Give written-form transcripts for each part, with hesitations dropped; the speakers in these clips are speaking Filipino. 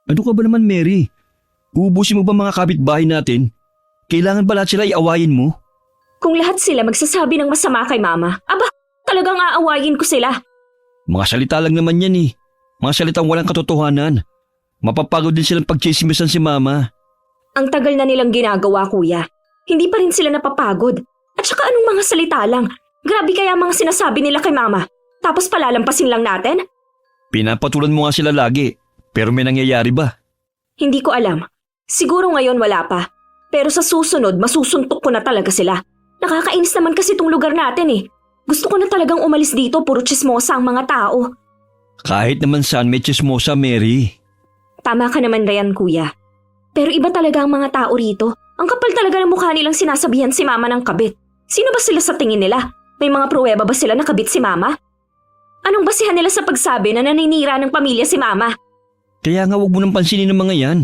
Ano ka ba naman, Mary? Uubusin mo ba mga kapitbahay natin? Kailangan ba lahat sila iawayin mo? Kung lahat sila magsasabi ng masama kay Mama, aba, talagang aawayin ko sila. Mga salita lang naman yan eh. Mga salitang walang katotohanan. Mapapagod din silang pagchismisan si Mama. Ang tagal na nilang ginagawa, Kuya. Hindi pa rin sila napapagod. At saka anong mga salita lang? Grabe kaya mga sinasabi nila kay Mama. Tapos palalampasin lang natin? Pinapatulan mo nga sila lagi. Pero may nangyayari ba? Hindi ko alam. Siguro ngayon wala pa. Pero sa susunod, masusuntok ko na talaga sila. Nakakainis naman kasi itong lugar natin eh. Gusto ko na talagang umalis dito, puro chismosa ang mga tao. Kahit naman saan may chismosa, Mary. Tama ka naman, Ryan, Kuya. Pero iba talaga ang mga tao rito. Ang kapal talaga ng mukha nilang sinasabihan si Mama ng kabit. Sino ba sila sa tingin nila? May mga pruweba ba sila na kabit si Mama? Anong basihan nila sa pagsabi na naninira ng pamilya si Mama? Kaya nga huwag mo nang pansinin ng mga yan.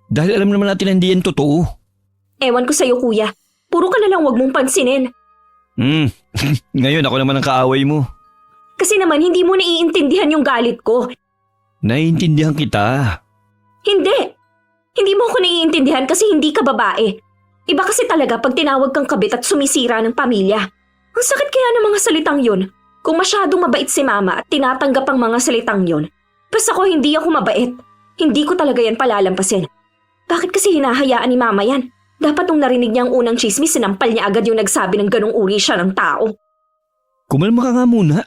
Dahil alam naman natin na hindi yan totoo. Ewan ko sa'yo, Kuya. Puro ka na lang huwag mong pansinin. Ngayon ako naman ang kaaway mo. Kasi naman hindi mo naiintindihan yung galit ko. Naiintindihan kita. Hindi. Hindi mo ako naiintindihan kasi hindi ka babae. Iba kasi talaga pag tinawag kang kabit at sumisira ng pamilya. Ang sakit kaya ng mga salitang yun. Kung masyadong mabait si Mama at tinatanggap ang mga salitang yun. Pas ako hindi ako mabait. Hindi ko talaga yan palalampasin. Bakit kasi hinahayaan ni Mama yan? Dapat nung narinig niya ang unang chismis, sinampal niya agad yung nagsabi ng ganong uri siya ng tao. Kumalma ka nga muna.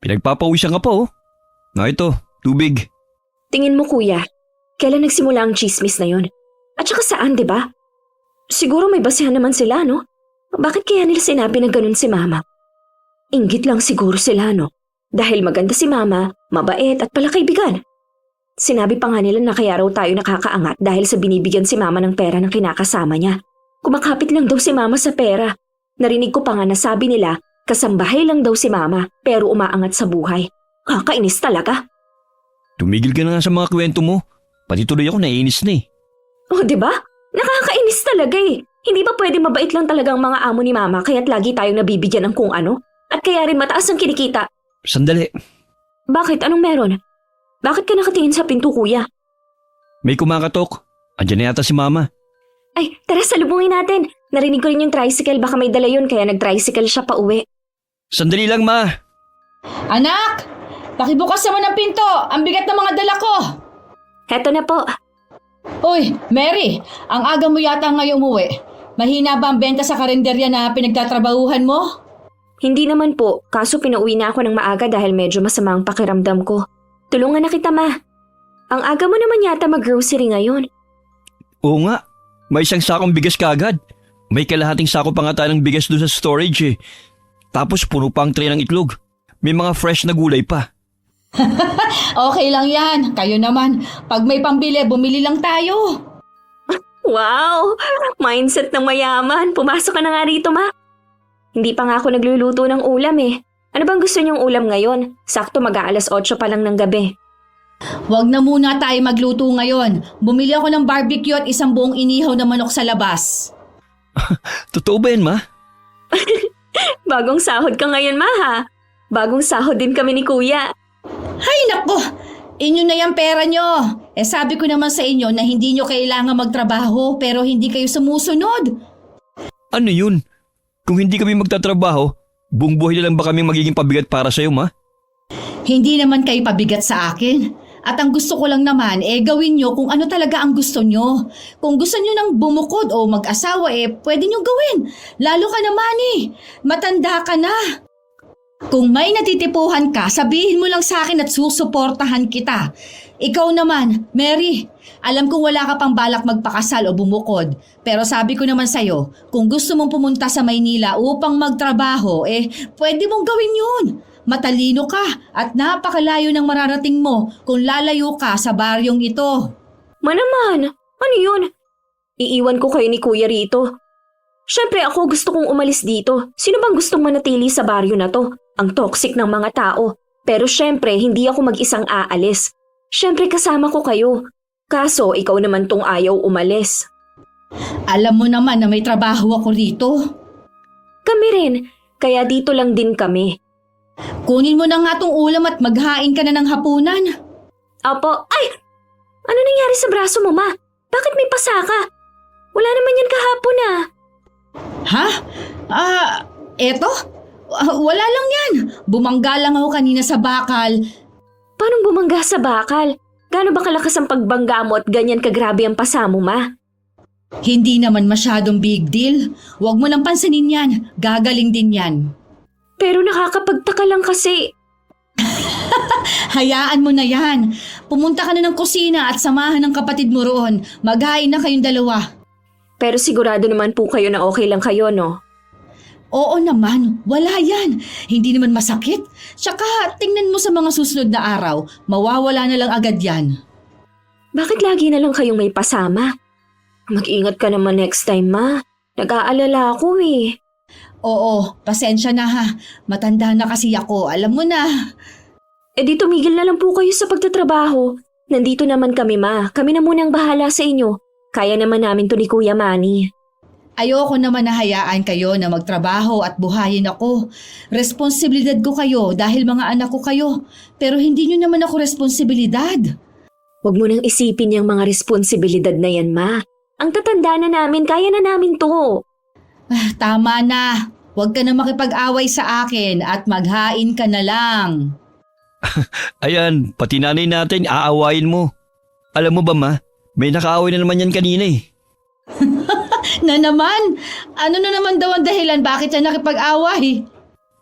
Pinagpapawisan ka pa oh. Na ito, tubig. Tingin mo, Kuya, kailan nagsimula ang chismis na yon? At saka saan, di ba? Siguro may basihan naman sila, no? Bakit kaya nila sinabi na ganun si Mama? Inggit lang siguro sila, no? Dahil maganda si Mama, mabait at palakaibigan. Sinabi pa nga nila na kaya raw tayo nakakaangat dahil sa binibigyan si Mama ng pera ng kinakasama niya. Kumakapit lang daw si Mama sa pera. Narinig ko pa nga na sabi nila, kasambahay lang daw si Mama pero umaangat sa buhay. Kakainis talaga. Tumigil ka na nga sa mga kwento mo. Pati tuloy ako naiinis na eh. Oh, di ba? Nakakainis talaga eh. Hindi ba pwede mabait lang talagang mga amo ni Mama kaya't lagi tayong nabibigyan ng kung ano? At kaya rin mataas ang kinikita. Sandali. Bakit? Anong meron? Bakit ka nakatingin sa pinto, Kuya? May kumakatok. Andiyan na yata si Mama. Ay, tara salubungin natin. Narinig ko rin yung tricycle, baka may dala yun kaya nag-tricycle siya pa uwi. Sandali lang, Ma. Anak! Pakibukas naman ang pinto! Ang bigat ng mga dala ko! Heto na po. Uy, Mary! Ang aga mo yata ngayong umuwi. Mahina ba ang benta sa karinderya na pinagtatrabahuhan mo? Hindi naman po, kaso pinauwi na ako ng maaga dahil medyo masama ang pakiramdam ko. Tulungan na kita, Ma. Ang aga mo naman yata mag-grocery ngayon. Oo nga. May isang sakong bigas kaagad. May kalahating sako pa nga tayo ng bigas doon sa storage eh. Tapos puno pa ang tray ng itlog. May mga fresh na gulay pa. Okay lang yan. Kayo naman. Pag may pambili, bumili lang tayo. Wow! Mindset ng mayaman. Pumasok ka na nga rito, Ma. Hindi pa nga ako nagluluto ng ulam eh. Ano bang gusto niyong ulam ngayon? Sakto mag-aalas 8 pa lang ng gabi. Huwag na muna tayo magluto ngayon. Bumili ako ng barbecue at isang buong inihaw na manok sa labas. Totoo ba yan, Ma? Bagong sahod ka ngayon, Ma, ha? Bagong sahod din kami ni Kuya. Hay nako! Inyo na yung pera nyo. Sabi ko naman sa inyo na hindi nyo kailangan magtrabaho pero hindi kayo sumusunod. Ano yun? Kung hindi kami magtatrabaho, buong buhay na lang ba kaming magiging pabigat para sa'yo, Ma? Hindi naman kayo pabigat sa akin. At ang gusto ko lang naman, gawin nyo kung ano talaga ang gusto nyo. Kung gusto nyo ng bumukod o mag-asawa, pwede nyo gawin. Lalo ka naman matanda ka na. Kung may natitipuhan ka, sabihin mo lang sa akin at susuportahan kita. Ikaw naman, Mary, alam kong wala ka pang balak magpakasal o bumukod. Pero sabi ko naman sa'yo, kung gusto mong pumunta sa Maynila upang magtrabaho, pwede mong gawin yun. Matalino ka at napakalayo ng mararating mo kung lalayo ka sa baryong ito. Manaman, ano yun? Iiwan ko kayo ni Kuya rito. Siyempre ako gusto kong umalis dito. Sino bang gustong manatili sa baryo na to? Ang toxic ng mga tao. Pero siyempre hindi ako mag-isang aalis. Siyempre kasama ko kayo. Kaso ikaw naman tong ayaw umalis. Alam mo naman na may trabaho ako rito. Kami rin, kaya dito lang din kami. Kunin mo na nga tong ulam at maghain ka na ng hapunan. Apo, ay! Ano nangyari sa braso mo, Ma? Bakit may pasa ka? Wala naman yan kahapon ah. Ha? Eto? Wala lang yan. Bumangga lang ako kanina sa bakal. Paano bumangga sa bakal? Gaano ba kalakas ang pagbangga mo at ganyan kagrabe ang pasa mo, Ma? Hindi naman masyadong big deal. Huwag mo nang pansinin yan. Gagaling din yan. Pero nakakapagtaka lang kasi. Hayaan mo na yan. Pumunta ka na ng kusina at samahan ng kapatid mo roon. Maghain na kayong dalawa. Pero sigurado naman po kayo na okay lang kayo, no? Oo naman, wala yan. Hindi naman masakit. Tsaka tingnan mo sa mga susunod na araw, mawawala na lang agad yan. Bakit lagi na lang kayong may pasama? Mag-ingat ka naman next time, Ma. Nag-aalala ako eh. Oo, pasensya na ha. Matanda na kasi ako, alam mo na. Di tumigil na lang po kayo sa pagtatrabaho. Nandito naman kami, Ma. Kami na munang bahala sa inyo. Kaya naman namin to ni Kuya Manny. Ayoko naman na hayaan kayo na magtrabaho at buhayin ako. Responsibilidad ko kayo dahil mga anak ko kayo. Pero hindi nyo naman ako responsibilidad. Huwag mo nang isipin yung mga responsibilidad na yan, Ma. Ang tatanda na namin, kaya na namin to. Tama na. Huwag ka na makipag-away sa akin at maghain ka na lang. Ayan, pati nanay natin, aawayin mo. Alam mo ba, Ma? May nakaaway na naman yan kanina eh. Na naman? Ano na naman daw ang dahilan bakit siya nakipag-away?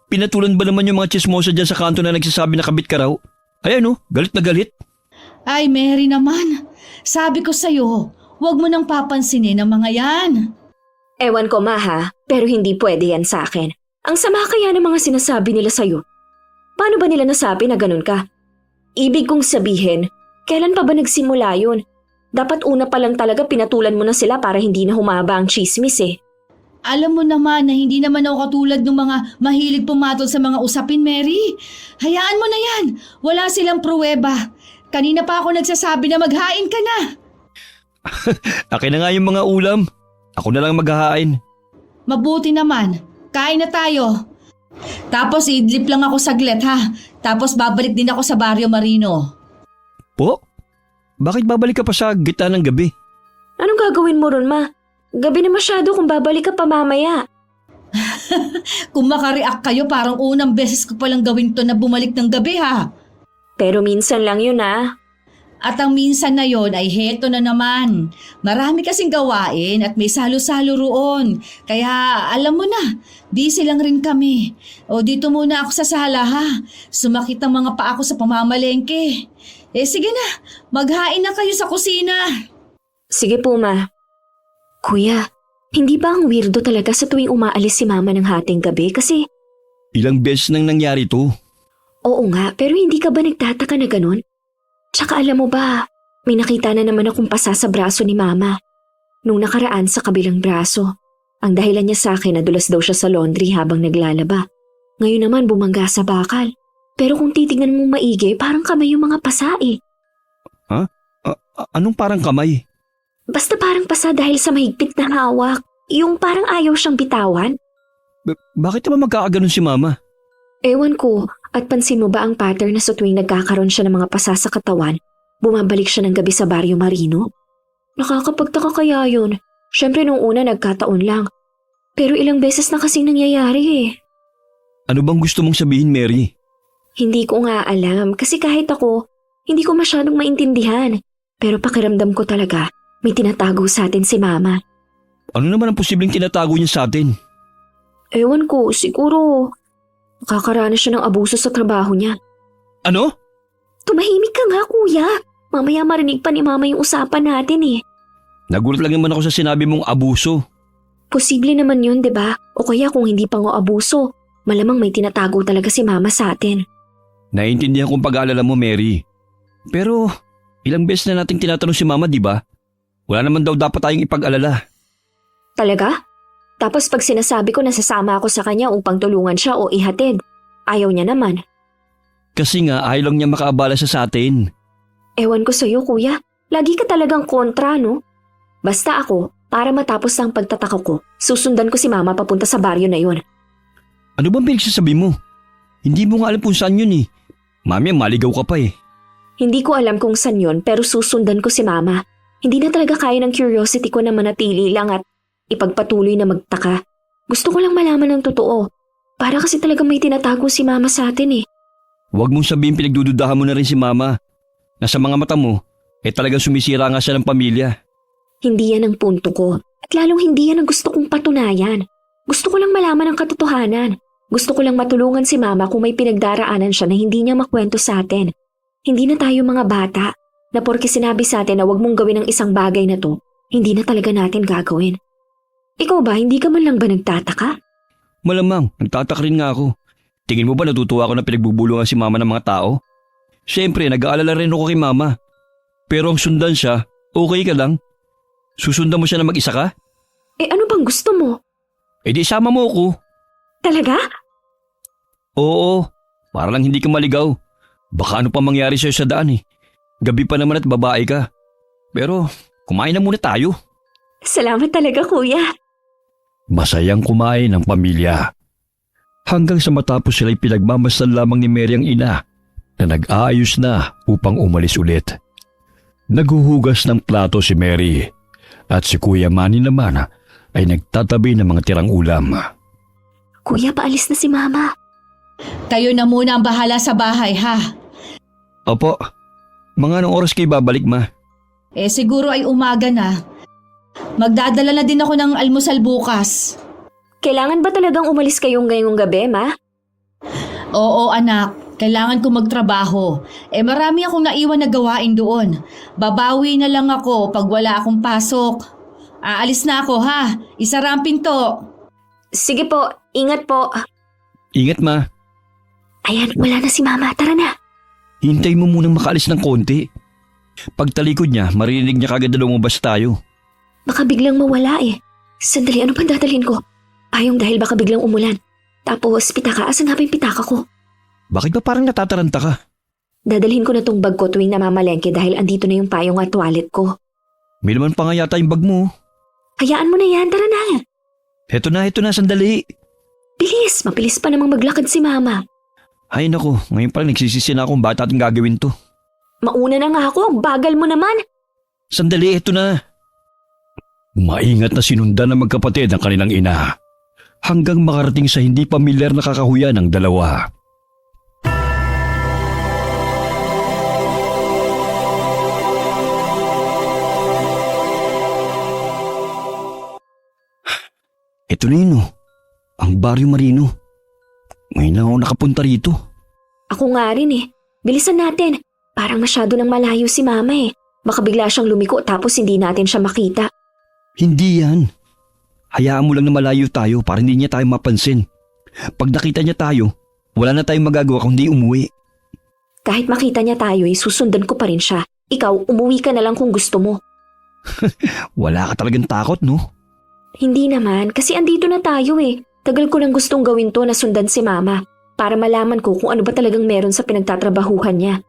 Pinatulan ba naman yung mga chismosa dyan sa kanto na nagsasabi na kabit ka raw? Ayan oh, galit na galit. Ay, Mary naman. Sabi ko sa'yo, huwag mo nang papansinin ang mga yan. Ewan ko, Ma, ha? Pero hindi pwede yan sa akin. Ang sama kaya ng mga sinasabi nila sa'yo. Paano ba nila nasabi na ganun ka? Ibig kong sabihin, kailan pa ba nagsimula yun? Dapat una pa lang talaga pinatulan mo na sila para hindi na humaba ang chismis eh. Alam mo naman na hindi naman ako katulad ng mga mahilig pumatol sa mga usapin, Mary. Hayaan mo na yan. Wala silang pruweba. Kanina pa ako nagsasabi na maghain ka na. Akin na nga yung mga ulam. Ako na lang maghahain. Mabuti naman. Kain na tayo. Tapos idlip lang ako saglit ha. Tapos babalik din ako sa Barrio Marino. Po? Bakit babalik ka pa sa gitna ng gabi? Anong gagawin mo ron, Ma? Gabi na masyado kung babalik ka pa mamaya. Kung makareact kayo parang unang beses ko palang gawin to na bumalik ng gabi ha. Pero minsan lang yun ah. At ang minsan na yon ay heto na naman. Marami kasing gawain at may salo-salo roon. Kaya alam mo na, busy lang rin kami. O dito muna ako sa sala ha. Sumakit ang mga paa ko sa pamamalengke. Sige na, maghain na kayo sa kusina. Sige po, Ma. Kuya, hindi ba ang weirdo talaga sa tuwing umaalis si Mama ng hating gabi? Kasi, Ilang beses nang nangyari to. oo nga, pero hindi ka ba nagtataka na ganun? Tsaka alam mo ba, may nakita na naman akong pasa sa braso ni Mama. Nung nakaraan sa kabilang braso. Ang dahilan niya sa akin, nadulas daw siya sa laundry habang naglalaba. Ngayon naman bumangga sa bakal. Pero kung titignan mo maigi, parang kamay yung mga pasa eh. Anong parang kamay? Basta parang pasa dahil sa mahigpit na hawak. Yung parang ayaw siyang bitawan. Bakit naman magkakaganon si Mama? Ewan ko, at pansin mo ba ang pattern na sa tuwing nagkakaroon siya ng mga pasa sa katawan, bumabalik siya ng gabi sa Barrio Marino? Nakakapagtaka kaya yun. Siyempre nung una nagkataon lang. Pero ilang beses na kasing nangyayari eh. Ano bang gusto mong sabihin, Mary? Hindi ko nga alam kasi kahit ako, hindi ko masyadong maintindihan. Pero pakiramdam ko talaga, may tinatago sa atin si Mama. Ano naman ang posibleng tinatago niya sa atin? Ewan ko, siguro nakakaranas siya ng abuso sa trabaho niya. Ano? Tumahimik ka nga, Kuya. Mamaya marinig pa ni Mama yung usapan natin eh. Nagulat lang naman ako sa sinabi mong abuso. Posible naman yun, 'di ba? O kaya kung hindi pa nga abuso, malamang may tinatago talaga si Mama sa atin. Naiintindihan kong pag-aalala mo, Mary. Pero ilang beses na nating tinatanong si Mama, di ba? Wala naman daw dapat tayong ipag-alala. Talaga? Tapos pag sinasabi ko na sasama ako sa kanya upang tulungan siya o ihatid, ayaw niya naman. Kasi nga ayaw lang niya makaabala sa atin. Ewan ko sa'yo, Kuya. Lagi ka talagang kontra, no? Basta ako, para matapos ang pagtataka ko, susundan ko si Mama papunta sa baryo na yun. Ano bang pinagsasabi mo? Hindi mo nga alam kung saan yun eh. Mami, maligaw ka pa eh. Hindi ko alam kung saan yun pero susundan ko si Mama. Hindi na talaga kaya ng curiosity ko na manatili lang at ipagpatuloy na magtaka. Gusto ko lang malaman ng totoo. Para kasi talaga may tinatago si Mama sa atin eh. Huwag mong sabihin pinagdududahan mo na rin si Mama. Nasa mga mata mo, talagang sumisira nga siya ng pamilya. Hindi yan ang punto ko. At lalong hindi yan ang gusto kong patunayan. Gusto ko lang malaman ang katotohanan. Gusto ko lang matulungan si Mama kung may pinagdaraanan siya na hindi niya makwento sa atin. Hindi na tayo mga bata na porke sinabi sa atin na huwag mong gawin ang isang bagay na to, hindi na talaga natin gagawin. Ikaw ba, hindi ka man lang ba nagtataka? Malamang, nagtataka rin nga ako. Tingin mo ba natutuwa ako na pinagbubulungan si Mama ng mga tao? Siyempre, nag-aalala rin ako kay Mama. Pero ang sundan siya, okay ka lang? Susundan mo siya na mag-isa ka? Ano bang gusto mo? Di sama mo ako. Talaga? Oo, para lang hindi ka maligaw. Baka ano pa mangyari sa'yo sa daan eh. Gabi pa naman at babae ka. Pero kumain na muna tayo. Salamat talaga, kuya. Masayang kumain ng pamilya. Hanggang sa matapos sila'y pinagmamasdan lamang ni Mary ang ina na nag-aayos na upang umalis ulit. Naghuhugas ng plato si Mary at si Kuya Manny naman ay nagtatabi ng mga tirang ulam. Kuya, paalis na si Mama. Kayo na muna ang bahala sa bahay, ha? Opo, mga anong oras kayo babalik, Ma? Siguro ay umaga na. Magdadala na din ako ng almusal bukas. Kailangan ba talagang umalis kayong ngayong gabi, Ma? Oo, anak. Kailangan ko magtrabaho. Marami akong naiwan na gawain doon. Babawi na lang ako pag wala akong pasok. Aalis na ako, ha? Isara ang pinto. Sige po, ingat po. Ingat, Ma. Ayan, wala na si Mama. Tara na. Hintay mo munang makaalis ng konti. Pagtalikod niya, maririnig niya kagad na lumabas tayo. Baka biglang mawala eh. Sandali, ano pang dadalhin ko? Payong dahil baka biglang umulan. Tapos, pitaka. Asan nga ba yung pitaka ko? Bakit ba parang natataranta ka? Dadalhin ko na tong bag ko tuwing namamalengke dahil andito na yung payong at toilet ko. May naman pa nga yata yung bag mo. Hayaan mo na yan. Tara na. Heto na, sandali. Bilis, mabilis pa namang maglakad si Mama. Ay nako, ngayon pala nagsisisi na akong bata ating gagawin to. Mauna na nga ako, ang bagal mo naman. Sandali, eto na. Maingat na sinundan ng magkapatid ang kanilang ina. Hanggang makarating sa hindi pamilyar na kakahuyan ng dalawa. Eto na yun, ang Barrio Marino. Ngayon na ako nakapunta rito. Ako nga rin eh. Bilisan natin. Parang masyado nang malayo si Mama eh. Baka bigla siyang lumiko tapos hindi natin siya makita. Hindi yan. Hayaan mo lang na malayo tayo para hindi niya tayo mapansin. Pag nakita niya tayo, wala na tayong magagawa kundi umuwi. Kahit makita niya tayo eh, susundan ko pa rin siya. Ikaw, umuwi ka na lang kung gusto mo. Wala ka talagang takot, no? Hindi naman, kasi andito na tayo eh. Tagal ko nang gustong gawin to na sundan si Mama para malaman ko kung ano ba talagang meron sa pinagtatrabahuhan niya.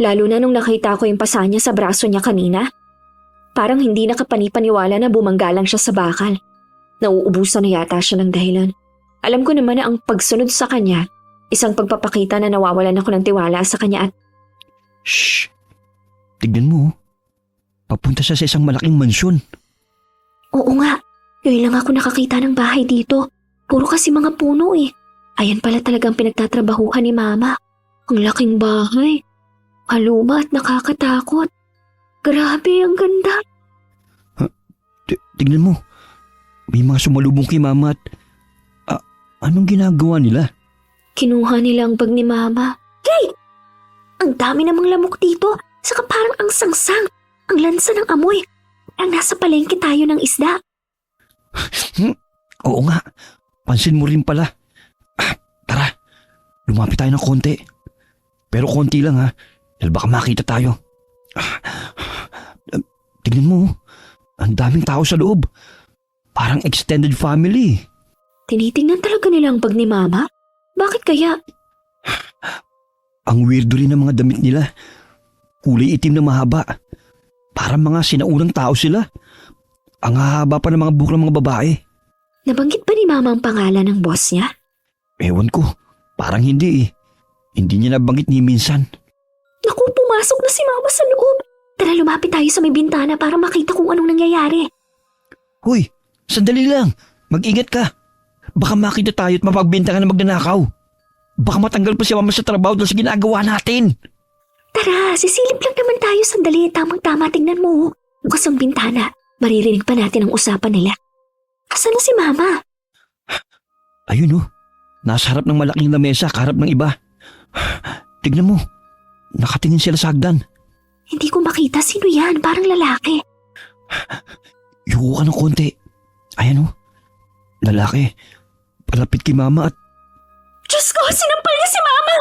Lalo na nung nakita ko yung pasa niya sa braso niya kanina. Parang hindi nakapanipaniwala na bumanggalang siya sa bakal. Nauubusan na yata siya ng dahilan. Alam ko naman na ang pagsunod sa kanya, isang pagpapakita na nawawalan ako ng tiwala sa kanya at… Shh! Tignan mo. Papunta siya sa isang malaking mansyon. Oo nga, ngayon lang ako nakakita ng bahay dito. Puro kasi mga puno eh. Ayan pala talagang pinagtatrabahuhan ni Mama. Ang laking bahay. Maluma at nakakatakot. Grabe, ang ganda. Tignan mo. May mga sumalubong kay Mama at… anong ginagawa nila? Kinuha nila ang bag ni Mama. Yay! Ang dami namang lamok dito. Saka parang ang sangsang. Ang lansa ng amoy. Ang nasa palengke tayo ng isda. Oo nga. Pansin mo rin pala. Tara, lumapit tayo ng konti. Pero konti lang ha, dahil baka makita tayo. Tignan mo, ang daming tao sa loob. Parang extended family. Tinitingnan talaga nila ang bag ni Mama? Bakit kaya? Ang weirdo rin ng mga damit nila. Kulay itim na mahaba. Parang mga sinaunang tao sila. Ang hahaba pa ng mga buhok ng mga babae. Nabanggit ba ni Mama ang pangalan ng boss niya? Ewan ko, parang hindi eh. Hindi niya nabanggit ni minsan. Naku, pumasok na si Mama sa loob. Tara, lumapit tayo sa may bintana para makita kung anong nangyayari. Hoy, sandali lang. Mag-ingat ka. Baka makita tayo at mapagbintangan na magnanakaw. Baka matanggal pa si Mama sa trabaho dahil sa ginagawa natin. Tara, sisilip lang naman tayo sandali. Tamang-tama, tingnan mo. Bukas ang bintana. Maririnig pa natin ang usapan nila. Asan na si Mama? Ayun oh, nasa harap ng malaking lamesa kaharap ng iba. Tignan mo, nakatingin sila sa hagdan. Hindi ko makita sino yan. Parang lalaki. Yuko ka ng konti. Ayan oh, lalaki. Palapit kay Mama at... Diyos ko, sinampal niya si Mama!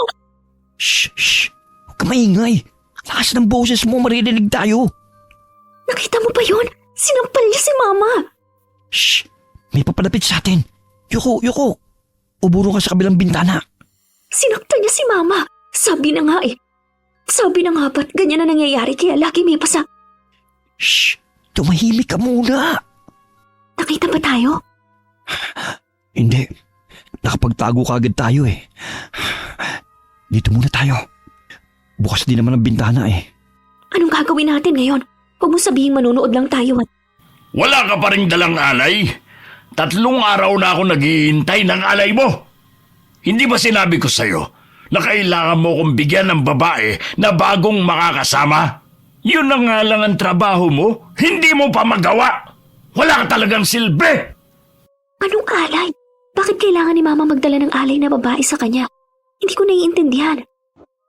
Shh! Huwag ka maingay. Lakas ng boses mo, maririnig tayo. Nakita mo ba yun? Sinampal niya si Mama! Shh! May papalapit sa atin. Yuko! Uburong ka sa kabilang bintana. Sinaktan niya si Mama. Sabi na nga ba't ganyan na nangyayari kaya lagi may pasa. Shh! Tumahimik ka muna. Nakita ba tayo? Hindi. Nakapagtago ka agad tayo eh. Dito muna tayo. Bukas din naman ang bintana eh. Anong gagawin natin ngayon? Huwag mo sabihin manonood lang tayo at... Wala ka pa rin dalang alay? 3 araw na ako naghihintay ng alay mo. Hindi ba sinabi ko sa'yo na kailangan mo kong bigyan ng babae na bagong makakasama? Yun na nga lang ang trabaho mo, hindi mo pa magawa. Wala ka talagang silbi. Anong alay? Bakit kailangan ni Mama magdala ng alay na babae sa kanya? Hindi ko naiintindihan.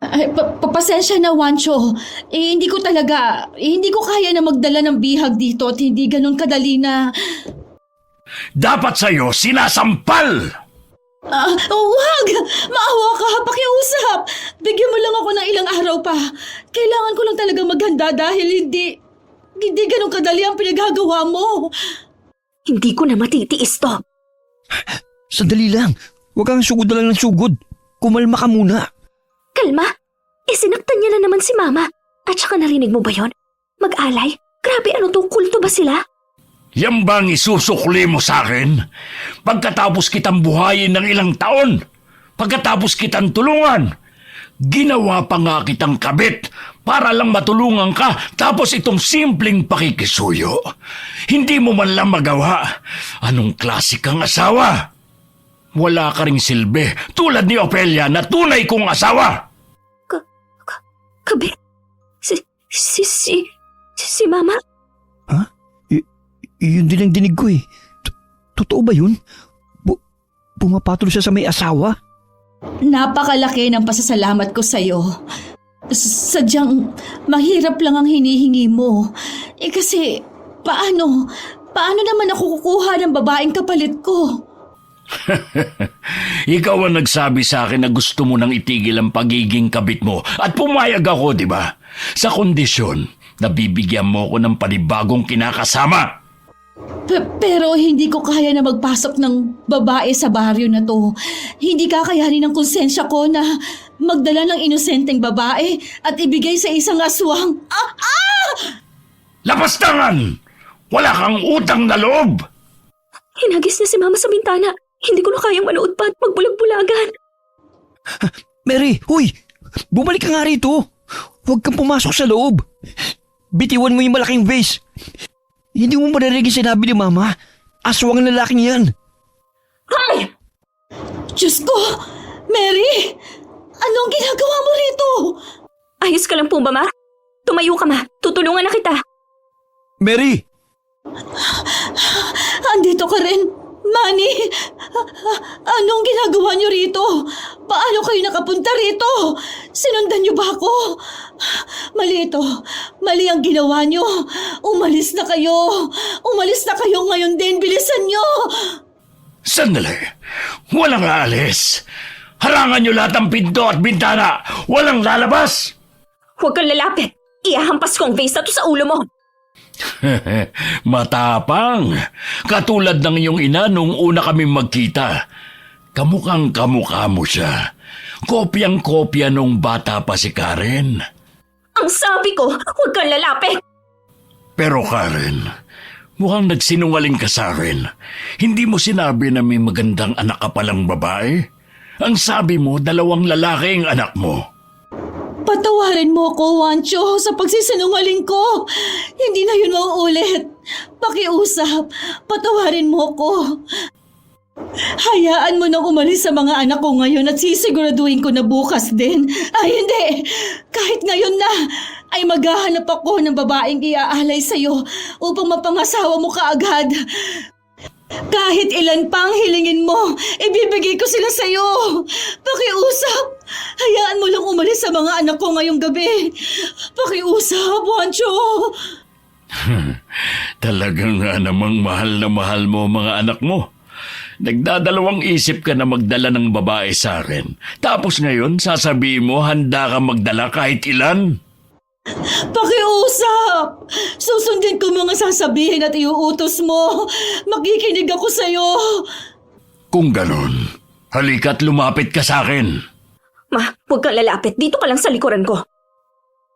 Ay, pasensya na, Wancho. Hindi ko kaya na magdala ng bihag dito at hindi ganun kadali na... Dapat sa'yo sinasampal. Huwag! Maawa ka, pakiusap! Bigyan mo lang ako ng ilang araw pa. Kailangan ko lang talaga maghanda dahil hindi ganun kadali ang pinagagawa mo. Hindi ko na matitiis to. Sandali lang. Huwag kang sugod na lang ng sugod. Kumalma ka muna. Kalma! Sinaktan niya na naman si Mama. At saka narinig mo ba yon? Mag-alay? Grabe, ano to? Kulto ba sila? Yan bang isusukli mo sa akin? Pagkatapos kitang buhayin ng ilang taon, pagkatapos kitang tulungan, ginawa pa nga kitang kabit para lang matulungan ka, tapos itong simpleng pakikisuyo. Hindi mo man lang magawa. Anong klase kang asawa? Wala ka ring silbi, tulad ni Opelia na tunay kong asawa. Kabit? Si Mama? Ha? Yun din ang dinig ko eh. Totoo ba yun? Pumapatol siya sa may asawa? Napakalaki ng pasasalamat ko sa'yo. Sadyang mahirap lang ang hinihingi mo. Kasi paano naman ako kukuha ng babaeng kapalit ko? Ikaw ang nagsabi sa akin na gusto mo nang itigil ang pagiging kabit mo at pumayag ako, di ba? Sa kondisyon na bibigyan mo ko ng panibagong kinakasama. Pero hindi ko kaya na magpasok ng babae sa baryo na to. Hindi kakayanin ng konsensya ko na magdala ng inosenteng babae at ibigay sa isang aswang. Lapastangan! Wala kang utang na loob! Hinagis niya si Mama sa bintana. Hindi ko na kayang manood pa at magbulag-bulagan. Mary, huy! Bumalik ka nga rito. Huwag kang pumasok sa loob. Bitiwan mo yung malaking vase. Hindi mo maririnig sinabi ni Mama. Aswang ang lalaking yan. Ay! Diyos ko! Mary! Anong ginagawa mo rito? Ayos ka lang po ba, Ma? Tumayo ka, Ma. Tutulungan na kita. Mary! Andito ka rin. Manny! Anong ginagawa niyo rito? Paano kayo nakapunta rito? Sinundan niyo ba ako? Mali ito. Mali ang ginawa niyo. Umalis na kayo. Umalis na kayo ngayon din. Bilisan niyo. Sandali. Walang aalis. Harangan niyo lahat ng pinto at bintana. Walang lalabas. Huwag kang lalapit. Ihahampas ko ang vase na to sa ulo mo. Matapang. Katulad ng iyong ina nung una kaming magkita. Kamukhang kamukha mo siya. Kopyang-kopya nung bata pa si Karen. Ang sabi ko, huwag kang lalapit. Pero Karen, mukhang nagsinungaling ka sa akin. Hindi mo sinabi na may magandang anak ka palang babae? Ang sabi mo, 2 lalaki ang anak mo. Patawarin mo ko, Wancho, sa pagsisinungaling ko. Hindi na yun mauulit. Pakiusap, patawarin mo ko. Hayaan mo nang umalis sa mga anak ko ngayon at sisiguraduhin ko na bukas din. Ay hindi, kahit ngayon na ay maghahanap ako ng babaeng iaalay sa'yo upang mapangasawa mo kaagad. Kahit ilan pang hilingin mo, ibibigay ko sila sa'yo. Pakiusap, hayaan mo lang umalis sa mga anak ko ngayong gabi. Pakiusap, Wancho. Talagang nga namang mahal na mahal mo mga anak mo. Nagdadalawang isip ka na magdala ng babae sa akin. Tapos ngayon, sasabihin mo handa ka magdala kahit ilan? Pakiusap! Susundin ko mga sasabihin at iuutos mo. Makikinig ako sa'yo. Kung ganon, halika't lumapit ka sa akin. Ma, huwag kang lalapit. Dito ka lang sa likuran ko.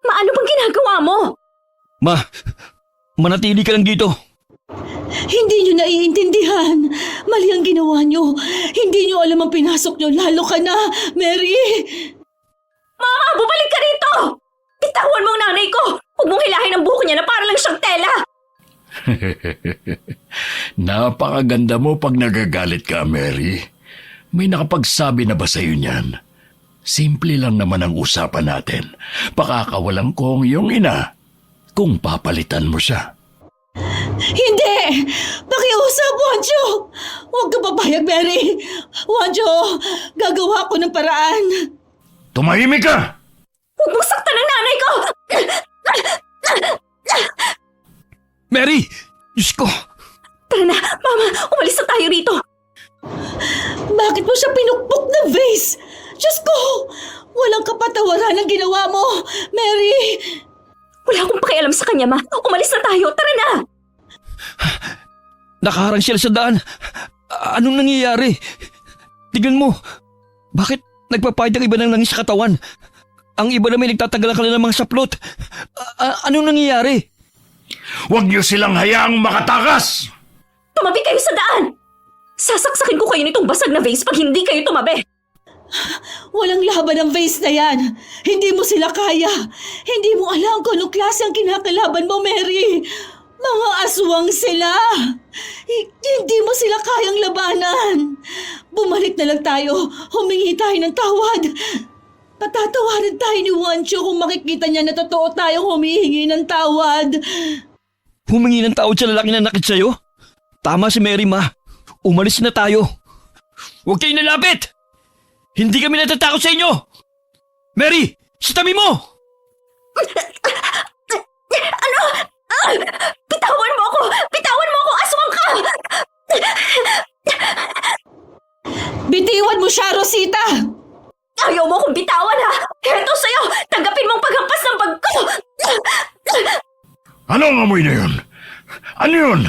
Ma, ano bang ginagawa mo? Ma, manatili ka lang dito. Hindi nyo naiintindihan. Mali ang ginawa nyo. Hindi nyo alam ang pinasok nyo. Lalo ka na, Mary. Ma, bumalik ka rito! Bitawan mo ang nanay ko! Huwag mong hilahin ang buhok niya na para lang siyang tela! Napakaganda mo pag nagagalit ka, Mary. May nakapagsabi na ba sa'yo niyan? Simple lang naman ang usapan natin. Pakakawalan ko ang iyong ina kung papalitan mo siya. Hindi! Pakiusap, Wancho! Huwag ka papayag, Mary. Wancho, gagawa ko ng paraan. Tumahimik ka! Huwag mong saktan ang nanay ko! Mary! Diyos ko! Tara na, Mama, umalis na tayo rito. Bakit mo siya pinukpok na vase? Diyos ko! Walang kapatawaran ang ginawa mo, Mary! Wala akong pakialam sa kanya, Ma. Umalis na tayo, tara na! Nakaharang sila sa daan. Anong nangyayari? Tignan mo. Bakit nagpapahid ang iba ng langis sa katawan? Ang iba na may nagtatanggal ka ng mga saplot. Anong nangyayari? Huwag niyo silang hayaang makatakas! Tumabi kayo sa daan! Sasaksakin ko kayo nitong basag na vase pag hindi kayo tumabi! Walang laban ang vase na yan. Hindi mo sila kaya. Hindi mo alam kung anong klase ang kinakalaban mo, Mary. Mga aswang sila. Hindi mo sila kayang labanan. Bumalik na lang tayo. Humingi tayo ng tawad. Patatawarin tayo ni Wancho kung makikita niya na totoo tayong humihingi ng tawad. Humingi ng tawad sa lalaki na nakit sa'yo? Tama si Mary, Ma. Umalis na tayo. Huwag kayong nalapit! Hindi kami natatakot sa inyo! Mary! Sa tabi mo! Ano? Bitawan mo ako! Bitawan mo ako! Aswang ka! Bitiwan mo siya, Rosita! Ayaw mo akong bitawan, ha? Heto sa'yo! Tanggapin mong paghampas ng bag ko! Ano ang amoy na yun? Ano yun?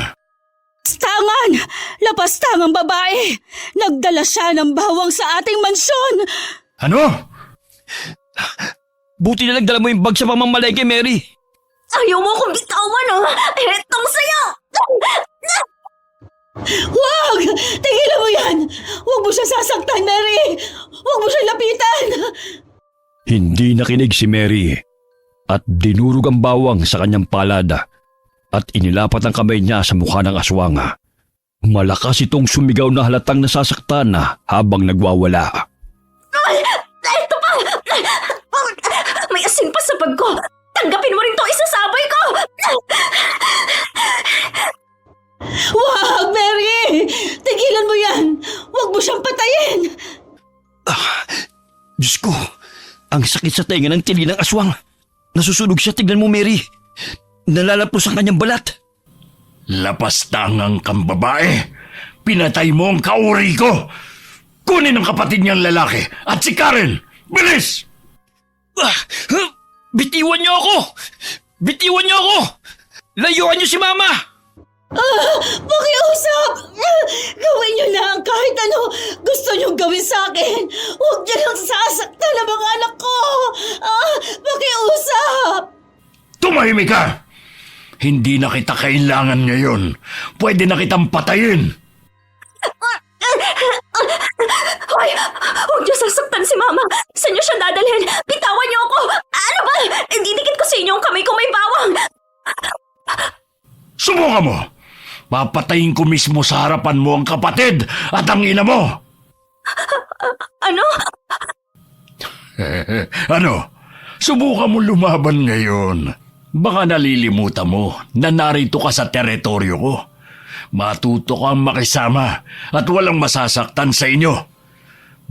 Lapastangan! Lapastangang babae! Nagdala siya ng bawang sa ating mansyon! Ano? Buti na nagdala mo yung bag sa pamamalengke, Mary. Ayaw mo akong bitawan, ha? Hetong sa'yo! Huwag! Tigilan mo yan! Huwag mo siya sasaktan, Mary! Huwag mo siya lapitan! Hindi nakinig si Mary at dinurog ang bawang sa kanyang palada at inilapat ang kamay niya sa mukha ng aswang. Malakas itong sumigaw na halatang nasasaktan na habang nagwawala. Ito pa! May asin pa sa bag ko! Tanggapin mo rin to, isasabay ko! Wag, Mary! Tigilan mo yan! Huwag mo siyang patayin! Diyos ko, ang sakit sa tenga ng tili ng aswang. Nasusunog siya, tignan mo, Mary. Nalalapos ang kanyang balat. Lapastangang kang babae. Pinatay mo ang kauri ko. Kunin ang kapatid niyang lalaki at si Karen. Bilis! Bitiwan niyo ako! Bitiwan niyo ako! Layuan niyo si Mama! Pakiusap! Gawin niyo lang kahit ano gusto niyong gawin sa akin. Huwag niyo lang sasaktan ang mga anak ko. Pakiusap! Tumahimik ka! Hindi na kita kailangan ngayon. Pwede na kitang patayin. Hoy! Huwag niyo sasaktan si Mama! Saan niyo siya dadalhin? Bitawan niyo ako! Ano ba? Didikit ko sa inyo ang kamay ko may bawang! Subukan mo! Papatayin ko mismo sa harapan mo ang kapatid at ang ina mo! Ano? Ano? Subukan mo lumaban ngayon. Baka nalilimutan mo na narito ka sa teritoryo ko. Matuto kang makisama at walang masasaktan sa inyo.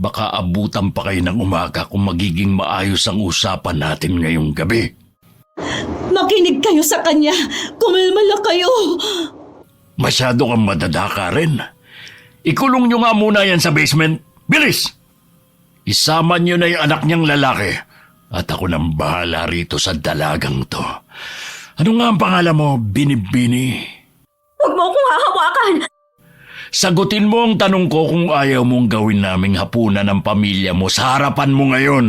Baka abutan pa kayo ng umaga kung magiging maayos ang usapan natin ngayong gabi. Makinig kayo sa kanya. Kumalma lang kayo. Masyado kang madadaka rin. Ikulong nyo nga muna yan sa basement. Bilis! Isama nyo na yung anak niyang lalaki. At ako nang bahala rito sa dalagang to. Ano nga ang pangalan mo, Binibini? Huwag mo akong hahawakan! Sagutin mo ang tanong ko kung ayaw mong gawin naming hapunan ng pamilya mo sa harapan mo ngayon.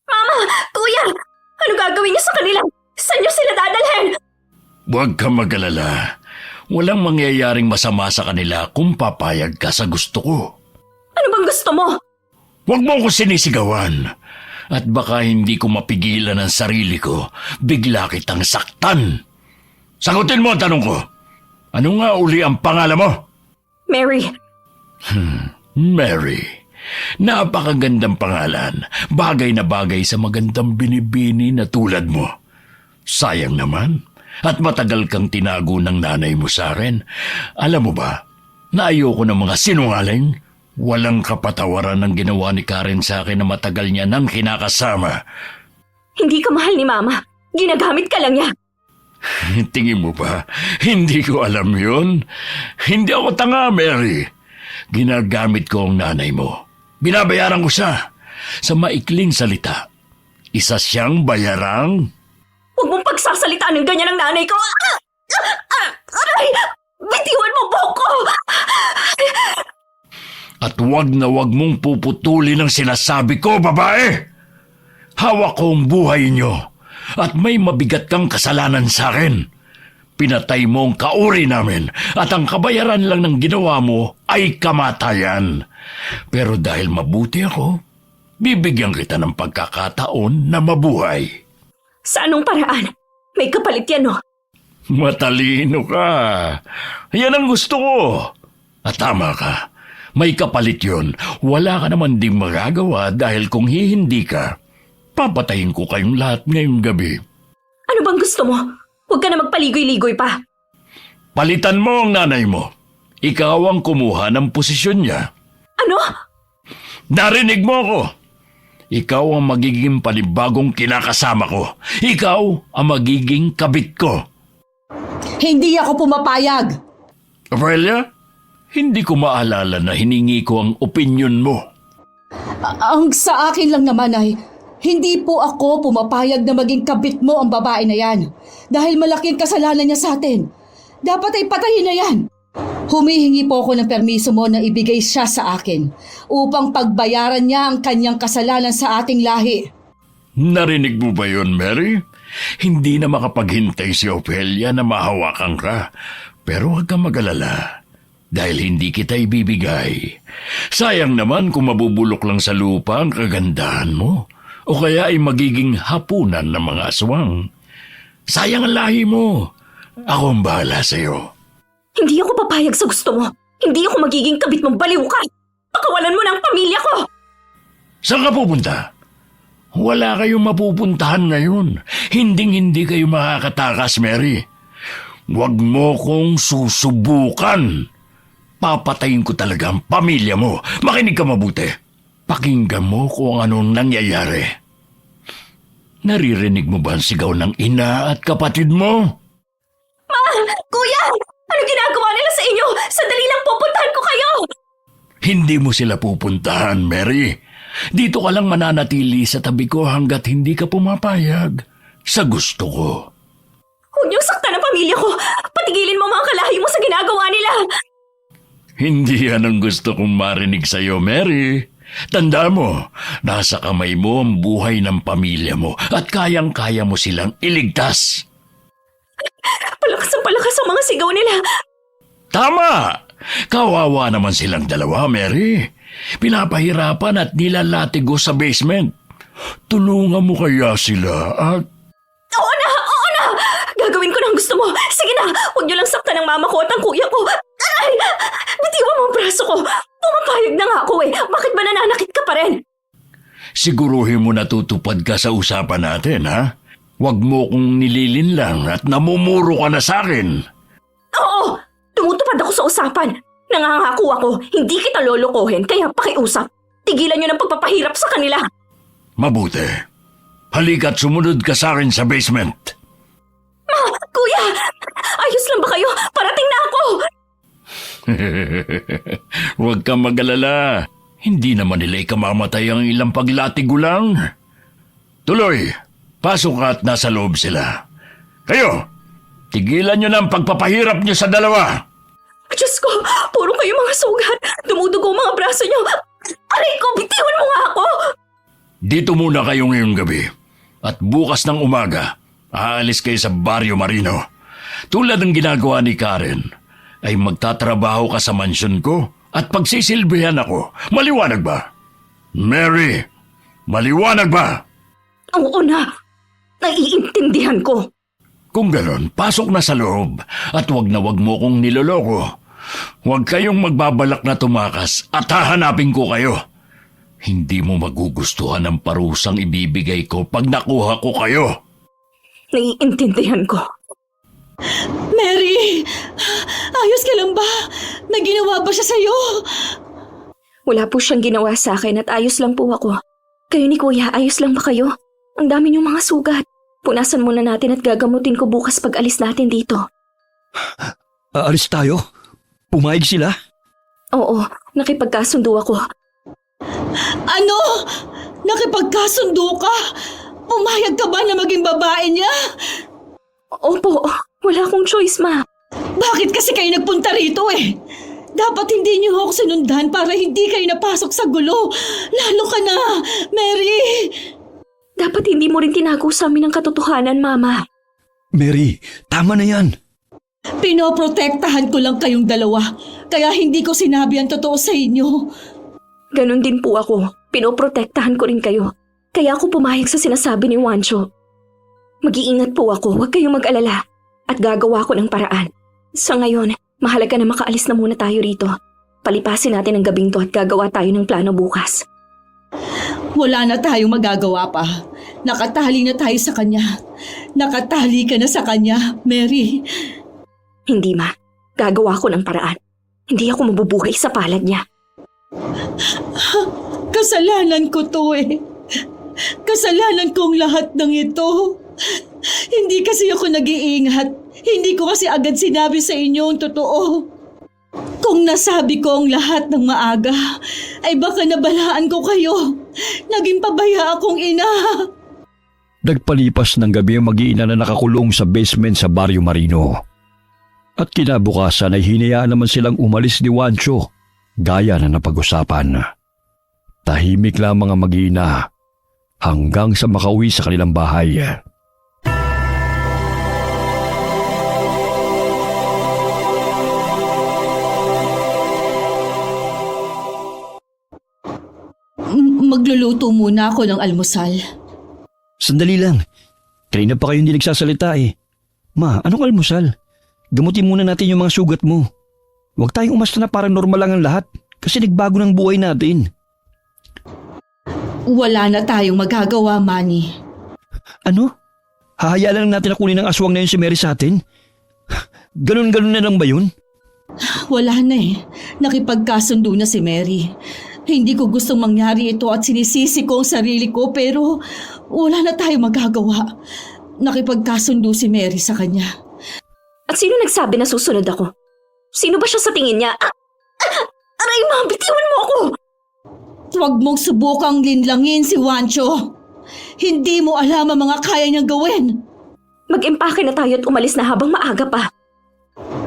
Mama! Kuya! Ano gagawin niyo sa kanila? Saan niyo sila dadalhin? Huwag ka mag-alala. Walang mangyayaring masama sa kanila kung papayag ka sa gusto ko. Ano bang gusto mo? Huwag mo ko sinisigawan. At baka hindi ko mapigilan ang sarili ko, bigla kitang saktan. Sagutin mo ang tanong ko. Ano nga uli ang pangalan mo? Mary. Mary. Napakagandang pangalan. Bagay na bagay sa magandang binibini na tulad mo. Sayang naman. At matagal kang tinago ng nanay mo sa akin. Alam mo ba, na ayoko ng mga sinungaling. Walang kapatawaran ng ginawa ni Karen sa akin na matagal niya nang kinakasama. Hindi ka mahal ni Mama. Ginagamit ka lang niya. Tingin mo ba, hindi ko alam yun? Hindi ako tanga, Mary. Ginagamit ko ang nanay mo. Binabayaran ko siya. Sa maikling salita, isa siyang bayarang... Huwag mong pagsasalita ng ganyan ang nanay ko. Aray! Bitiwan mo po ko! At wag na wag mong puputulin ang sinasabi ko, babae! Hawak ko ang buhay niyo at may mabigat kang kasalanan sa akin. Pinatay mo ang kauri namin at ang kabayaran lang ng ginawa mo ay kamatayan. Pero dahil mabuti ako, bibigyan kita ng pagkakataon na mabuhay. Sa anong paraan? May kapalit yan, no? Matalino ka. Yan ang gusto ko. At tama ka. May kapalit yun. Wala ka naman ding magagawa dahil kung hindi ka, papatayin ko kayong lahat ngayong gabi. Ano bang gusto mo? Huwag ka na magpaligoy-ligoy pa. Palitan mo ang nanay mo. Ikaw ang kumuha ng posisyon niya. Ano? Narinig mo ako. Ikaw ang magiging panibagong kinakasama ko. Ikaw ang magiging kabit ko. Hindi ako pumapayag. Aurelia? Hindi ko maalala na hiningi ko ang opinyon mo. Ang sa akin lang naman ay, hindi po ako pumapayag na maging kabit mo ang babae na yan. Dahil malaking kasalanan niya sa atin. Dapat ay patayin na yan. Humihingi po ako ng permiso mo na ibigay siya sa akin upang pagbayaran niya ang kanyang kasalanan sa ating lahi. Narinig mo ba yun, Mary? Hindi na makapaghintay si Ophelia na mahawakan ka. Pero huwag kang mag-alala. Dahil hindi kita ibibigay. Sayang naman kung mabubulok lang sa lupa ang kagandahan mo. O kaya ay magiging hapunan ng mga aswang. Sayang ang lahi mo. Ako ang bahala sa'yo. Hindi ako papayag sa gusto mo. Hindi ako magiging kabit mong baliw ka. Pakawalan mo na ang pamilya ko. Saan ka pupunta? Wala kayong mapupuntahan ngayon. Hinding-hindi kayo makakatakas, Mary. Huwag mo kong susubukan. Papatayin ko talaga ang pamilya mo. Makinig ka mabuti. Pakinggan mo kung anong nangyayari. Naririnig mo ba ang sigaw ng ina at kapatid mo? Ma! Kuya! Ano ginagawa nila sa inyo? Sandali lang pupuntahan ko kayo! Hindi mo sila pupuntahan, Mary. Dito ka lang mananatili sa tabi ko hanggat hindi ka pumapayag. Sa gusto ko. Huwag niyong saktan ang pamilya ko! Patigilin mo mga kalahi mo sa ginagawa nila! Hindi yan ang gusto kong marinig sa'yo, Mary. Tandaan mo, nasa kamay mo ang buhay ng pamilya mo at kayang-kaya mo silang iligtas. Palakas ang mga sigaw nila! Tama! Kawawa naman silang dalawa, Mary. Pinapahirapan at nilalatigo sa basement. Tulungan mo kaya sila at... Oo na! Oo na! Gagawin ko na ang gusto mo. Sige na! Huwag niyo lang saktan ang mama ko at ang kuya ko. Aray! Bitiwan mo ang braso ko. Pumapayag na nga ako eh. Bakit ba nananakit ka pa rin? Siguruhin mo natutupad ka sa usapan natin, ha? Huwag mo kong nililinlang at namumuro ka na sa akin. Oo! Tumutupad ako sa usapan. Nangangako ako, hindi kita lolokohin, kaya pakiusap. Tigilan niyo ng pagpapahirap sa kanila. Mabuti. Halika't sumunod ka sa akin sa basement. Kuya! Ayos lang ba kayo? Parating na ako! Huwag kang mag-alala. Hindi naman nila ikamamatay ang ilang paglatigo lang. Tuloy, pasok ka at nasa loob sila. Kayo, tigilan nyo na ang pagpapahirap nyo sa dalawa. Diyos ko, puro kayo mga sugat. Dumudugo ang mga braso niyo. Aray ko, bitiwan mo nga ako! Dito muna kayo ngayong gabi. At bukas ng umaga, aalis kayo sa Barrio Marino. Tulad ng ginagawa ni Karen, ay magtatrabaho ka sa mansyon ko at pagsisilbihan ako. Maliwanag ba? Mary, maliwanag ba? Oo na, naiintindihan ko. Kung ganon, pasok na sa loob at wag na wag mo kong niloloko. Huwag kayong magbabalak na tumakas at hahanapin ko kayo. Hindi mo magugustuhan ang parusang ibibigay ko pag nakuha ko kayo. Naiintindihan ko. Mary! Ayos ka lang ba? May ginawa ba siya sa'yo? Wala po siyang ginawa sa akin at ayos lang po ako. Kayo ni Kuya, ayos lang ba kayo? Ang dami niyong mga sugat. Punasan muna natin at gagamutin ko bukas pag alis natin dito. Aalis tayo? Pumayag sila? Oo, nakipagkasundo ako. Ano? Nakipagkasundo ka? Pumayag ka ba na maging babae niya? Opo, wala akong choice, ma. Bakit kasi kayo nagpunta rito eh? Dapat hindi niyo ako sinundan para hindi kayo napasok sa gulo. Lalo ka na, Mary! Dapat hindi mo rin tinago sa amin ang katotohanan, Mama. Mary, tama na yan. Pinoprotektahan ko lang kayong dalawa, kaya hindi ko sinabi ang totoo sa inyo. Ganon din po ako. Pinoprotektahan ko rin kayo. Kaya ako pumayag sa sinasabi ni Juancho. Mag-iingat po ako, huwag kayong mag-alala. At gagawa ko ng paraan. Sa ngayon, mahalaga na makaalis na muna tayo rito. Palipasin natin ang gabing to at gagawa tayo ng plano bukas. Wala na tayong magagawa pa. Nakatali na tayo sa kanya. Nakatali ka na sa kanya, Mary. Hindi, ma. Gagawa ko ng paraan. Hindi ako mabubuhay sa palad niya. Kasalanan ko to eh. Kasalanan kong lahat ng ito. Hindi kasi ako nag-iingat. Hindi ko kasi agad sinabi sa inyo ang totoo. Kung nasabi ko ang lahat ng maaga, ay baka nabalaan ko kayo. Naging pabaya akong ina. Nagpalipas ng gabi ang mag-iina na nakakulong sa basement sa Barrio Marino. At kinabukasan ay hinayaan naman silang umalis ni Juancho, gaya na napag-usapan. Tahimik lang mga mag-iina hanggang sa makauwi sa kanilang bahay. Magluluto muna ako ng almusal. Sandali lang. Kanina pa kayo hindi nagsasalita eh. Ma, anong almusal? Gamutin muna natin yung mga sugat mo. Huwag tayong umasta na parang normal lang ang lahat kasi nagbago ng buhay natin. Wala na tayong magagawa, Manny. Ano? Hahayaan lang natin na kunin ng aswang na yun si Mary sa atin? Ganun-ganun na lang ba yun? Wala na eh. Nakipagkasundo na si Mary. Hindi ko gustong mangyari ito at sinisisi ko ang sarili ko pero wala na tayong magagawa. Nakipagkasundo si Mary sa kanya. At sino nagsabi na susunod ako? Sino ba siya sa tingin niya? Aray, ma, bitiwan mo ako! Huwag mong subukang linlangin si Juancho. Hindi mo alam ang mga kaya niyang gawin. Mag-impake na tayo at umalis na habang maaga pa.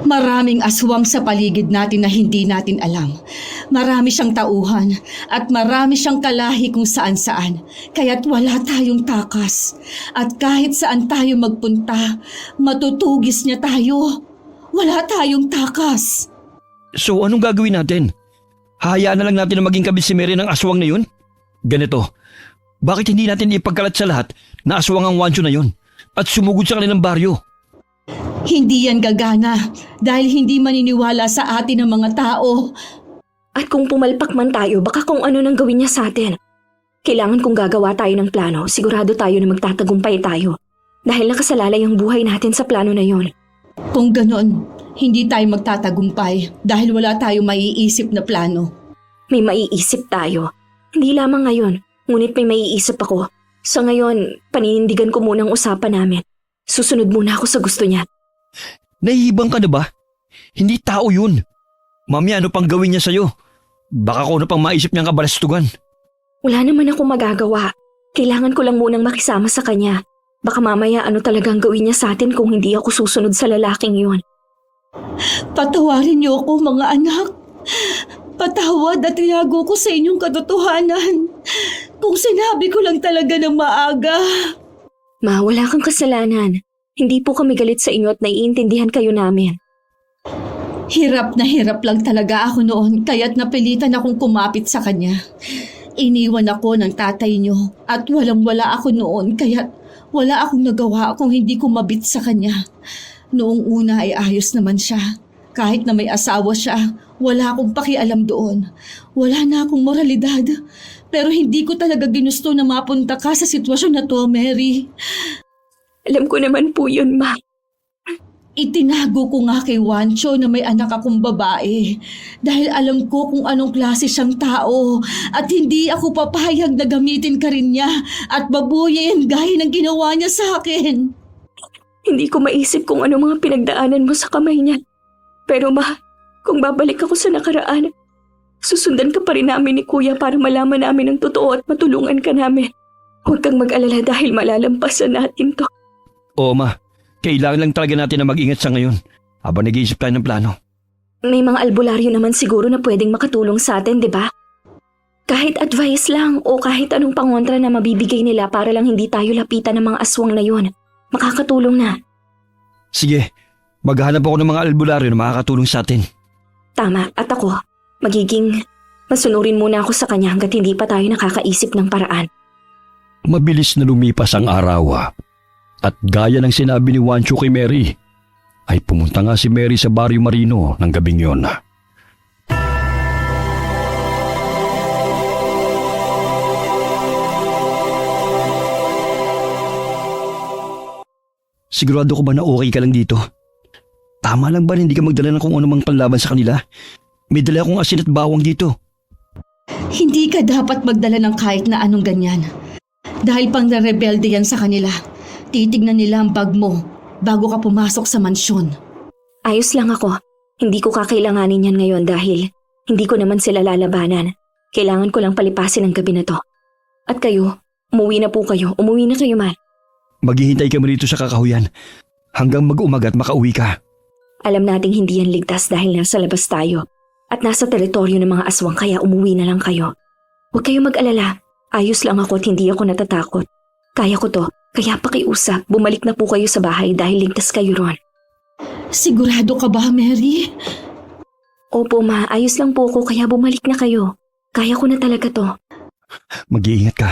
Maraming aswang sa paligid natin na hindi natin alam. Marami siyang tauhan at marami siyang kalahi kung saan-saan. Kaya't wala tayong takas. At kahit saan tayo magpunta, matutugis niya tayo. Wala tayong takas. So anong gagawin natin? Hahayaan na lang natin na maging kabit si Mary ng aswang na yun? Ganito, bakit hindi natin ipagkalat sa lahat na aswang ang Wancho na yun at sumugod sa kanilang baryo? Hindi yan gagana dahil hindi maniniwala sa atin ng mga tao. At kung pumalpak man tayo, baka kung ano nang gawin niya sa atin. Kailangan kung gagawa tayo ng plano, sigurado tayo na magtatagumpay tayo. Dahil nakasalalay ang buhay natin sa plano na yon. Kung ganon, hindi tayo magtatagumpay dahil wala tayong maiisip na plano. May maiisip tayo. Hindi lamang ngayon, ngunit may maiisip ako. Sa ngayon, paninindigan ko muna ang usapan namin. Susunod muna ako sa gusto niya. Nahihibang ka na ba? Hindi tao yun. Mami, ano pang gawin niya sa'yo? Baka kung ano pang maisip niyang kabalastugan. Wala naman ako magagawa. Kailangan ko lang munang makisama sa kanya. Baka mamaya ano talagang gawin niya sa atin kung hindi ako susunod sa lalaking yun. Patawarin niyo ako mga anak. Patawad at tinago ko sa inyong katotohanan. Kung sinabi ko lang talaga ng maaga. Ma, wala kang kasalanan. Hindi po kami galit sa inyo at naiintindihan kayo namin. Hirap na hirap lang talaga ako noon kaya't napilitan akong kumapit sa kanya. Iniwan ako ng tatay niyo at walang-wala ako noon kaya't wala akong nagawa kung hindi ko mabit sa kanya. Noong una ay ayos naman siya. Kahit na may asawa siya, wala akong pakialam doon. Wala na akong moralidad. Pero hindi ko talaga ginusto na mapunta ka sa sitwasyon na to, Mary. Alam ko naman po yun, Ma. Itinago ko nga kay Wancho na may anak akong babae dahil alam ko kung anong klase siyang tao at hindi ako papayag na gamitin ka rin niya at babuyin gaya ng ginawa niya sa akin. Hindi ko maisip kung ano mga pinagdaanan mo sa kamay niya. Pero Ma, kung babalik ako sa nakaraan, susundan ka pa rin namin ni Kuya para malaman namin ang totoo at matulungan ka namin. Huwag kang mag-alala dahil malalampasan natin to. Oo, Ma. Kailangan lang talaga natin na mag-ingat sa ngayon habang nag-iisip tayo ng plano. May mga albularyo naman siguro na pwedeng makatulong sa atin, di ba? Kahit advice lang o kahit anong pangontra na mabibigay nila para lang hindi tayo lapitan ng mga aswang na yun. Makakatulong na. Sige, maghahanap ako ng mga albularyo na makakatulong sa atin. Tama, at ako, masunurin muna ako sa kanya hanggat hindi pa tayo nakakaisip ng paraan. Mabilis na lumipas ang araw at gaya ng sinabi ni Wancho kay Mary, ay pumunta nga si Mary sa Barrio Marino ng gabing yon. Sigurado ko ba na okay ka lang dito? Tama lang ba na hindi ka magdala ng kung ano mang panlaban sa kanila? May dala akong asin at bawang dito. Hindi ka dapat magdala ng kahit na anong ganyan. Dahil pang rebelde yan sa kanila. Titignan nila ang bag mo bago ka pumasok sa mansyon. Ayos lang ako. Hindi ko kakailanganin yan ngayon dahil hindi ko naman sila lalabanan. Kailangan ko lang palipasin ang gabi na to. At kayo, umuwi na po kayo. Umuwi na kayo, man. Maghihintay kami rito sa kakahuyan hanggang mag-umaga at makauwi ka. Alam nating hindi yan ligtas dahil nasa labas tayo. At nasa teritoryo ng mga aswang kaya umuwi na lang kayo. Huwag kayo mag-alala. Ayos lang ako at hindi ako natatakot. Kaya ko to. Kaya pakiusap, bumalik na po kayo sa bahay dahil ligtas kayo ron. Sigurado ka ba, Mary? Opo, Ma. Ayos lang po ako kaya bumalik na kayo. Kaya ko na talaga to. Mag-iingat ka.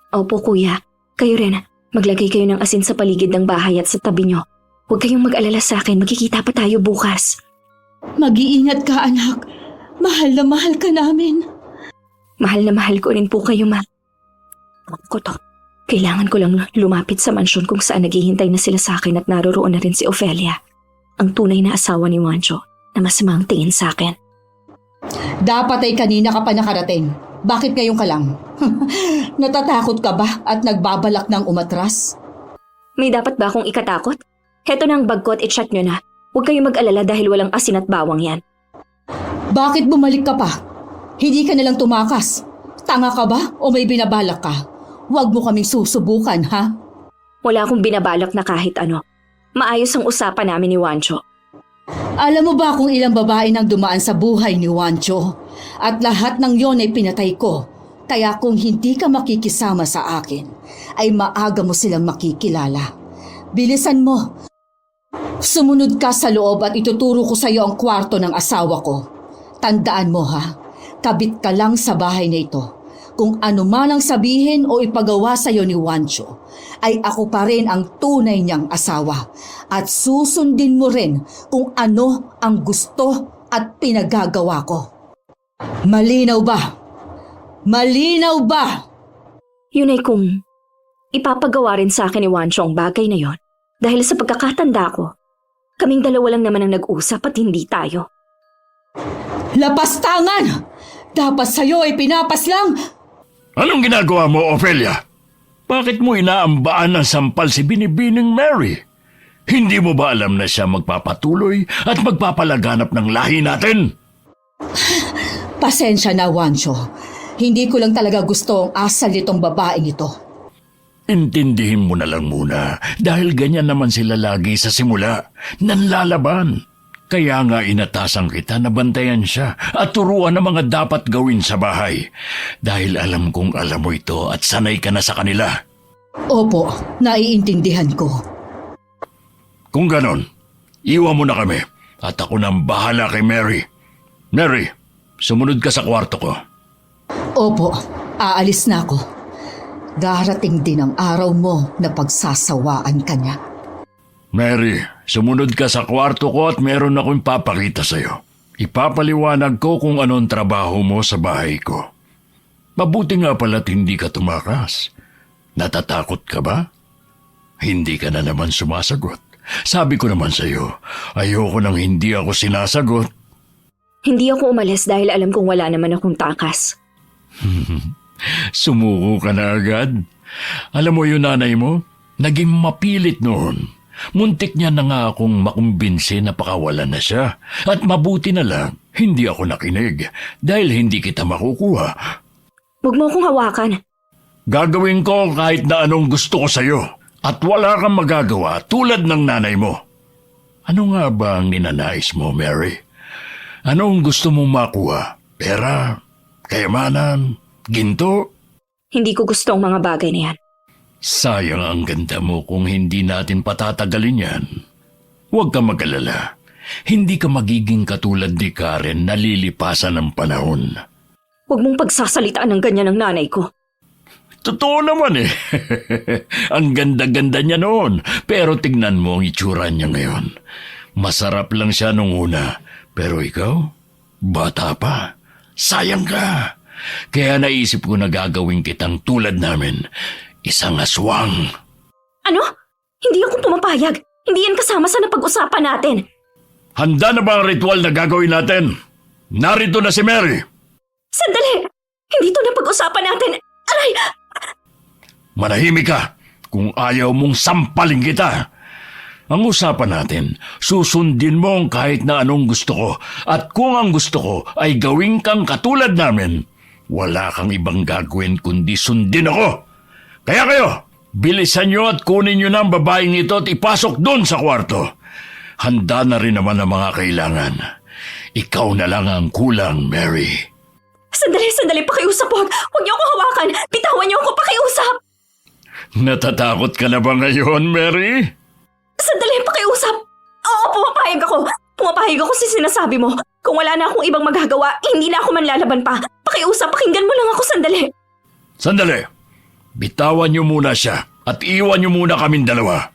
Opo, Kuya. Kayo rin. Maglagay kayo ng asin sa paligid ng bahay at sa tabi nyo. Huwag kayong mag-alala sa akin. Magkikita pa tayo bukas. Mag-iingat ka, anak. Mahal na mahal ka namin. Mahal na mahal ko rin po kayo, Ma. Ako to. Kailangan ko lang lumapit sa mansyon kung saan naghihintay na sila sa akin at naroroon na rin si Ophelia, ang tunay na asawa ni Wancho na masamang tingin sa akin. Dapat ay kanina ka pa nakarating. Bakit ngayon ka lang? Natatakot ka ba at nagbabalak ng umatras? May dapat ba akong ikatakot? Heto na ang bag ko at i-check nyo na. Huwag kayong mag-alala dahil walang asin at bawang yan. Bakit bumalik ka pa? Hindi ka nalang tumakas. Tanga ka ba o may binabalak ka? Huwag mo kaming susubukan, ha? Wala akong binabalak na kahit ano. Maayos ang usapan namin ni Wancho. Alam mo ba kung ilang babae nang dumaan sa buhay ni Wancho? At lahat ng yon ay pinatay ko. Kaya kung hindi ka makikisama sa akin, ay maaga mo silang makikilala. Bilisan mo. Sumunod ka sa loob at ituturo ko sa iyo ang kwarto ng asawa ko. Tandaan mo ha, kabit ka lang sa bahay na ito. Kung ano man ang sabihin o ipagawa sa iyo ni Juancho, ay ako pa rin ang tunay niyang asawa. At susundin mo rin kung ano ang gusto at pinagagawa ko. Malinaw ba? Malinaw ba? Yun ay kung ipapagawa rin sa akin ni Juancho ang bagay na yon. Dahil sa pagkakatanda ko, kaming dalawa lang naman ang nag-usap at hindi tayo. Lapastangan! Dapat sa'yo ay pinapas lang! Anong ginagawa mo, Ophelia? Bakit mo inaambaan ng sampal si Binibining Mary? Hindi mo ba alam na siya magpapatuloy at magpapalaganap ng lahi natin? Pasensya na, Juancho. Hindi ko lang talaga gusto ang asal nitong babaeng ito. Intindihin mo na lang muna dahil ganyan naman sila lagi sa simula. Nanlalaban. Kaya nga inatasan kita na bantayan siya at turuan ng mga dapat gawin sa bahay. Dahil alam kong alam mo ito at sanay ka na sa kanila. Opo, naiintindihan ko. Kung ganon, iwan mo na kami at ako nang bahala kay Mary. Mary, sumunod ka sa kwarto ko. Opo, aalis na ako. Darating din ang araw mo na pagsasawaan ka niya. Mary, sumunod ka sa kwarto ko at meron akong papakita sa'yo. Ipapaliwanag ko kung anong trabaho mo sa bahay ko. Mabuti nga pala't hindi ka tumakas. Natatakot ka ba? Hindi ka na naman sumasagot. Sabi ko naman sa'yo, ayoko nang hindi ako sinasagot. Hindi ako umalis dahil alam kong wala naman akong takas. Sumuko ka na agad. Alam mo yung nanay mo, naging mapilit noon. Muntik niya na nga akong makumbinsi na pakawalan na siya. At mabuti na lang, hindi ako nakinig dahil hindi kita makukuha. Huwag mo akong hawakan. Gagawin ko kahit na anong gusto ko sa'yo. At wala kang magagawa tulad ng nanay mo. Ano nga ba ang ninanais mo, Mary? Anong gusto mong makuha? Pera? Kayamanan? Ginto? Hindi ko gusto ang mga bagay na yan. Sayang ang ganda mo kung hindi natin patatagalin yan. Huwag ka mag-alala. Hindi ka magiging katulad ni Karen na lilipasan ng panahon. Huwag mong pagsasalitaan ng ganyan ng nanay ko. Totoo naman eh. Ang ganda-ganda niya noon. Pero tignan mo ang itsura niya ngayon. Masarap lang siya nung una. Pero ikaw, bata pa. Sayang ka. Kaya naisip ko na gagawin kitang tulad namin. Isang aswang. Ano? Hindi ako pumapayag. Hindi yan kasama sa napag-usapan natin. Handa na ba ang ritual na gagawin natin? Narito na si Mary. Sandali! Hindi to napag-usapan natin. Aray! Manahimik ka kung ayaw mong sampalin kita. Ang usapan natin, susundin mo ang kahit na anong gusto ko. At kung ang gusto ko ay gawin kang katulad namin, wala kang ibang gagawin kundi sundin ako. Kaya kayo, bilisan nyo at kunin nyo na ang babaeng ito at ipasok doon sa kwarto. Handa na rin naman ang mga kailangan. Ikaw na lang ang kulang, Mary. Sandali, pakiusap huwag. Huwag niyo ako hawakan. Bitawan niyo ako, pakiusap. Natatakot ka na ba ngayon, Mary? Sandali, pakiusap. Oo, pumapayag ako. Pumapayag ako sa sinasabi mo. Kung wala na akong ibang magagawa, hindi na ako manlalaban pa. Pakiusap, pakinggan mo lang ako sandali. Sandali. Bitawan niyo muna siya at iwan niyo muna kaming dalawa.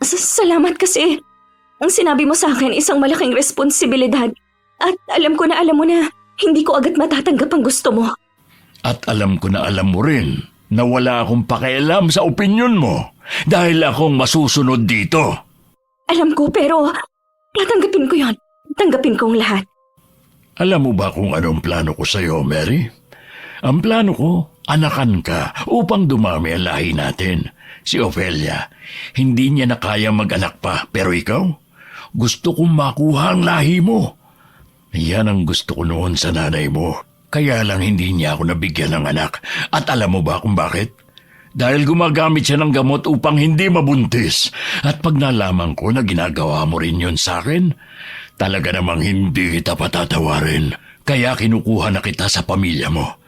Salamat kasi. Ang sinabi mo sa akin isang malaking responsibilidad. At alam ko na hindi ko agad matatanggap ang gusto mo. At alam ko na alam mo rin na wala akong pakialam sa opinyon mo dahil akong masusunod dito. Alam ko pero tatanggapin ko yon. Tanggapin kong lahat. Alam mo ba kung anong plano ko sa'yo, Mary? Ang plano ko, anakan ka upang dumami ang lahi natin. Si Ophelia, hindi niya na kaya mag-anak pa. Pero ikaw, gusto kong makuha ang lahi mo. Yan ang gusto ko noon sa nanay mo. Kaya lang hindi niya ako nabigyan ng anak. At alam mo ba kung bakit? Dahil gumagamit siya ng gamot upang hindi mabuntis. At pag nalaman ko na ginagawa mo rin yun sa akin, talaga namang hindi kita patatawarin. Kaya kinukuha na kita sa pamilya mo.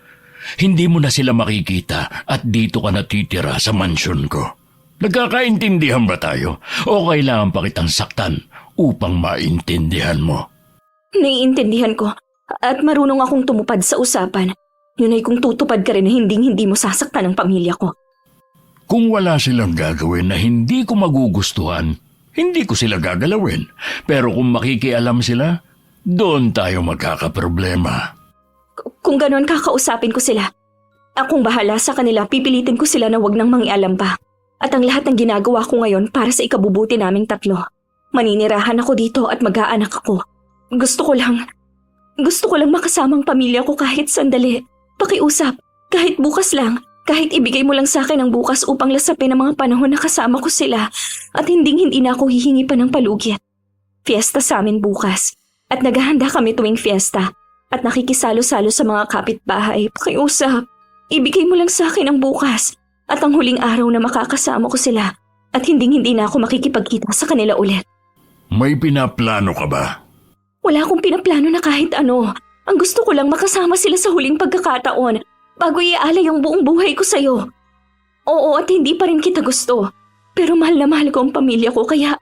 Hindi mo na sila makikita at dito ka natitira sa mansyon ko. Nagkakaintindihan ba tayo? O kailangan pa kitang saktan upang maintindihan mo? Naiintindihan ko at marunong akong tumupad sa usapan. Yun ay kung tutupad ka rin na hindi mo sasaktan ang pamilya ko. Kung wala silang gagawin na hindi ko magugustuhan, hindi ko sila gagalawin. Pero kung makikialam sila, doon tayo magkakaproblema. Kung ganon, kakausapin ko sila. Akong bahala sa kanila, pipilitin ko sila na wag nang mangialam pa. At ang lahat ng ginagawa ko ngayon para sa ikabubuti naming tatlo. Maninirahan ako dito at mag-aanak ako. Gusto ko lang makasama ang pamilya ko kahit sandali. Pakiusap, kahit bukas lang, kahit ibigay mo lang sa akin ang bukas upang lasapin ang mga panahon na kasama ko sila at hindi na ako hihingi pa ng palugit. Fiesta sa amin bukas at naghahanda kami tuwing fiesta at nakikisalo-salo sa mga kapitbahay. Pakiusap, ibigay mo lang sa akin ang bukas at ang huling araw na makakasama ko sila at hindi na ako makikipagkita sa kanila ulit. May pinaplano ka ba? Wala akong pinaplano na kahit ano. Ang gusto ko lang makasama sila sa huling pagkakataon bago iaalay ang buong buhay ko sa'yo. Oo, at hindi pa rin kita gusto. Pero mahal na mahal ko ang pamilya ko kaya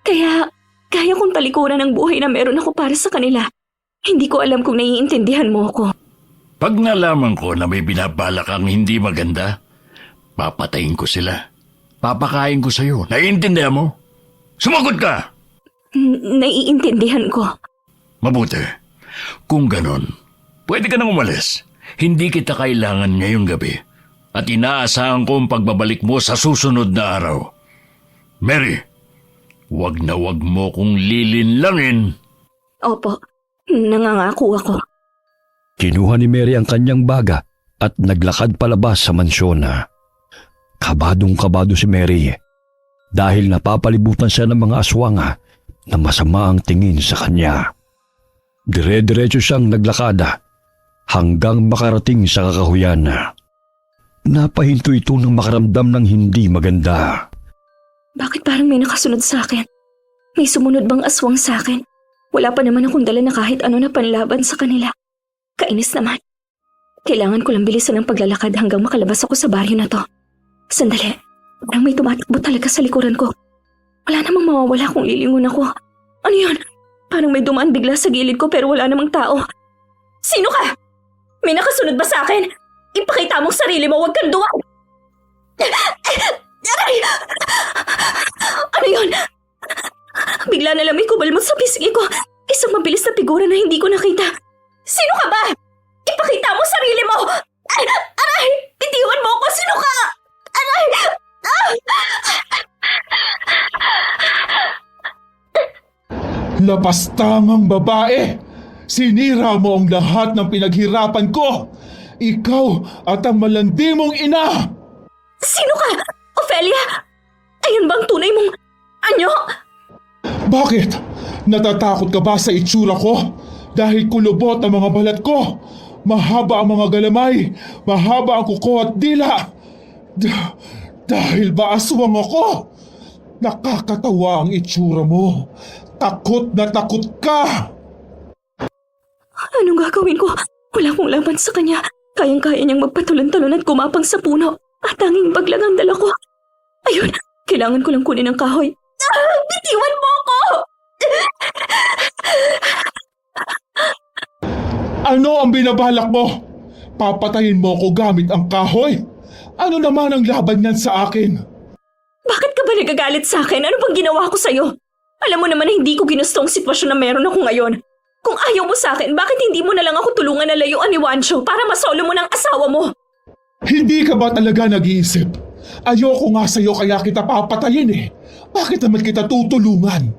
kaya kong talikuran ang buhay na meron ako para sa kanila. Hindi ko alam kung naiintindihan mo ako. Pag nalaman ko na may binabalak kang hindi maganda, papatayin ko sila. Papakain ko sa'yo. Naiintindihan mo? Sumagot ka! Naiintindihan ko. Mabuti. Kung ganon, pwede ka nang umalis. Hindi kita kailangan ngayong gabi. At inaasahan ko ang pagbabalik mo sa susunod na araw. Mary, wag na wag mo kong lilinlangin. Opo, nangangako ako. Kinuha ni Mary ang kanyang baga at naglakad palabas sa mansyon. Kabadong-kabado si Mary dahil napapalibutan siya ng mga aswang na masama ang tingin sa kanya. Dire-diretso siyang naglakad hanggang makarating sa kakahuyan. Napahinto ito nang makaramdam ng hindi maganda. Bakit parang may nakasunod sa akin? May sumunod bang aswang sa akin? Wala pa naman akong dala na kahit ano na panlaban sa kanila. Kainis naman. Kailangan ko lang bilisan ang paglalakad hanggang makalabas ako sa baryo na to. Sandali, parang may tumatakbo talaga sa likuran ko. Wala namang mawawala kung lilingon ako. Ano yun? Parang may dumaan bigla sa gilid ko pero wala namang tao. Sino ka? May nakasunod ba sa akin? Ipakita mong sarili mo, huwag kang duwag! Aray! Ano yun? Bigla na lang may kumalmot sa pisngi ko. Isang mabilis na figura na hindi ko nakita. Sino ka ba? Ipakita mo sarili mo! Aray! Bitiwan mo ako! Sino ka? Aray! Lapastangang babae! Sinira mo ang lahat ng pinaghirapan ko! Ikaw at ang malandi mong ina! Sino ka? Ophelia? Ayun bang tunay mong anyo? Bakit? Natatakot ka ba sa itsura ko? Dahil kulubot ang mga balat ko. Mahaba ang mga galamay. Mahaba ang kuko at dila. Dahil ba aswang ako? Nakakatawa ang itsura mo. Takot na takot ka! Anong gagawin ko? Wala akong laban sa kanya. Kayang-kaya niyang magpatulon-talon at gumapang sa puno. At tanging baglang ang dala ko. Ayun, kailangan ko lang kunin ang kahoy. Bitiwan mo ako! Ano ang binabalak mo? Papatayin mo ako gamit ang kahoy? Ano naman ang laban niyan sa akin? Bakit ka ba nagagalit sa akin? Ano bang ginawa ko sa'yo? Alam mo naman na hindi ko ginusto ang sitwasyon na meron ako ngayon. Kung ayaw mo sa akin, bakit hindi mo na lang ako tulungan na layuan ni Juancho para masolo mo ng asawa mo? Hindi ka ba talaga nag-iisip? Ayoko nga sa'yo kaya kita papatayin eh. Bakit naman kita tutulungan?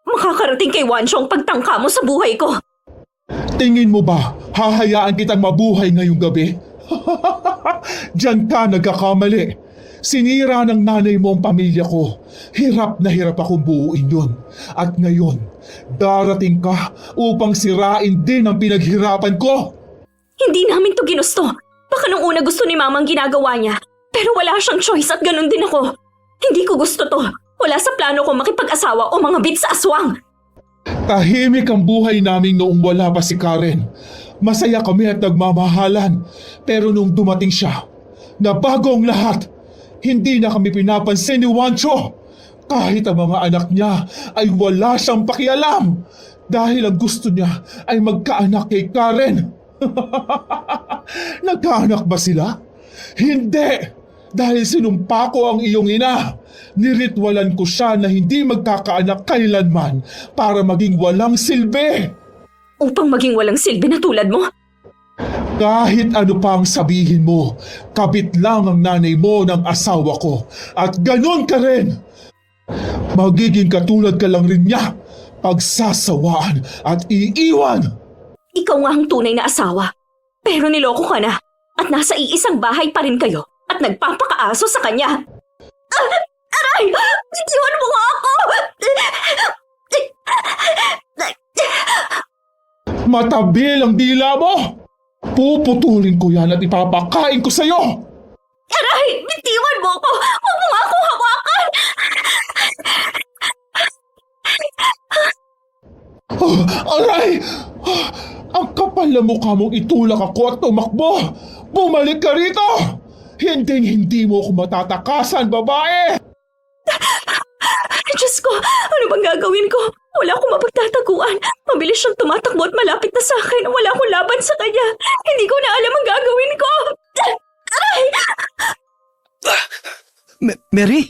Makakarating kay Juancho ang pagtangka mo sa buhay ko. Tingin mo ba hahayaan kitang mabuhay ngayong gabi? Diyan ka nagkakamali. Sinira ng nanay mo ang pamilya ko. Hirap na hirap akong buuin yun. At ngayon, darating ka upang sirain din ang pinaghirapan ko. Hindi namin to ginusto. Baka nung una gusto ni Mama ang ginagawa niya. Pero wala siyang choice at ganun din ako. Hindi ko gusto to. Wala sa plano ko makipag-asawa o mga bit sa aswang. Tahimik ang buhay namin noong wala pa si Karen. Masaya kami at nagmamahalan. Pero nung dumating siya, nabago ang lahat. Hindi na kami pinapansin ni Juancho. Kahit ang mga anak niya ay wala siyang pakialam dahil ang gusto niya ay magkaanak kay Karen. Nagkaanak ba sila? Hindi! Dahil sinumpa ko ang iyong ina. Niritwalan ko siya na hindi magkakaanak kailanman para maging walang silbi. Upang maging walang silbi na tulad mo? Kahit ano pa ang sabihin mo, kabit lang ang nanay mo ng asawa ko. At ganon ka rin. Magiging katulad ka lang rin niya, pagsasawaan at iiwan. Ikaw nga ang tunay na asawa. Pero niloko ka na at nasa iisang bahay pa rin kayo at nagpapakaaso sa kanya. Aray! Bitiwan mo nga ako! Matabil ang dila mo! Puputulin ko yan at ipapakain ko sa'yo! Aray! Bitiwan mo ako! Huwag mo nga ako hawakan! Oh, aray! Ang kapal na mukha mong itulak ako at tumakbo! Bumalik ka rito! Hindi mo ako matatakasan, babae! Diyos ko! Ano bang gagawin ko? Wala akong mapagtataguan. Mabilis siyang tumatakbo at malapit na sa akin. Wala akong laban sa kanya. Hindi ko na alam ang gagawin ko. Aray! Mary?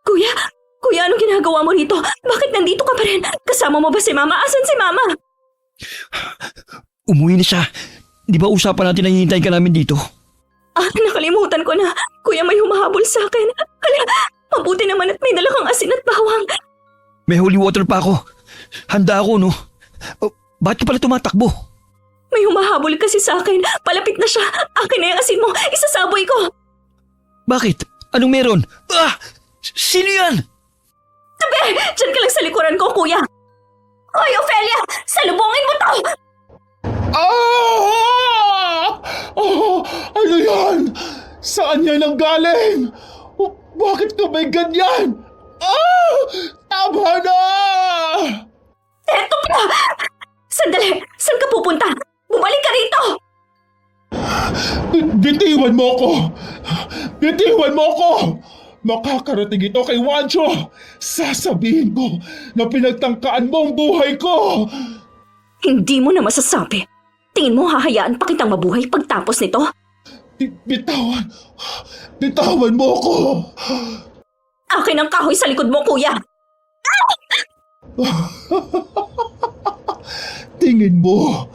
Kuya, anong ginagawa mo rito? Bakit nandito ka pa rin? Kasama mo ba si Mama? Asan si Mama? Umuwi na siya. Di ba usapan natin na hihintayin ka namin dito? Nakalimutan ko na. Kuya, may humahabol sa akin. Hala, mabuti naman at may dala kang asin at bawang. May holy water pa ako. Handa ako, no? Bakit ka pala tumatakbo? May humahabol kasi sa akin. Palapit na siya. Akin na yung asin mo. Isasaboy ko. Bakit? Anong meron? Sino yan? Tabi! Diyan ka lang sa likuran ko, kuya. Hoy, Ophelia! Salubungin mo to! Ano yan? Saan yan ang galing? Bakit ka may ganyan? Tama na! Eto pa! Sandali! Saan ka pupunta? Bumalik ka rito! Bitiwan mo ko! Bitiwan mo ko! Makakarating ito kay Juancho! Sasabihin ko na pinagtangkaan mo ang buhay ko! Hindi mo na masasabi. Tingin mo hahayaan pa kitang mabuhay pagtapos nito? Bitawan! Bitawan mo ko! Akin ang kahoy sa likod mo, kuya! Tingin mo,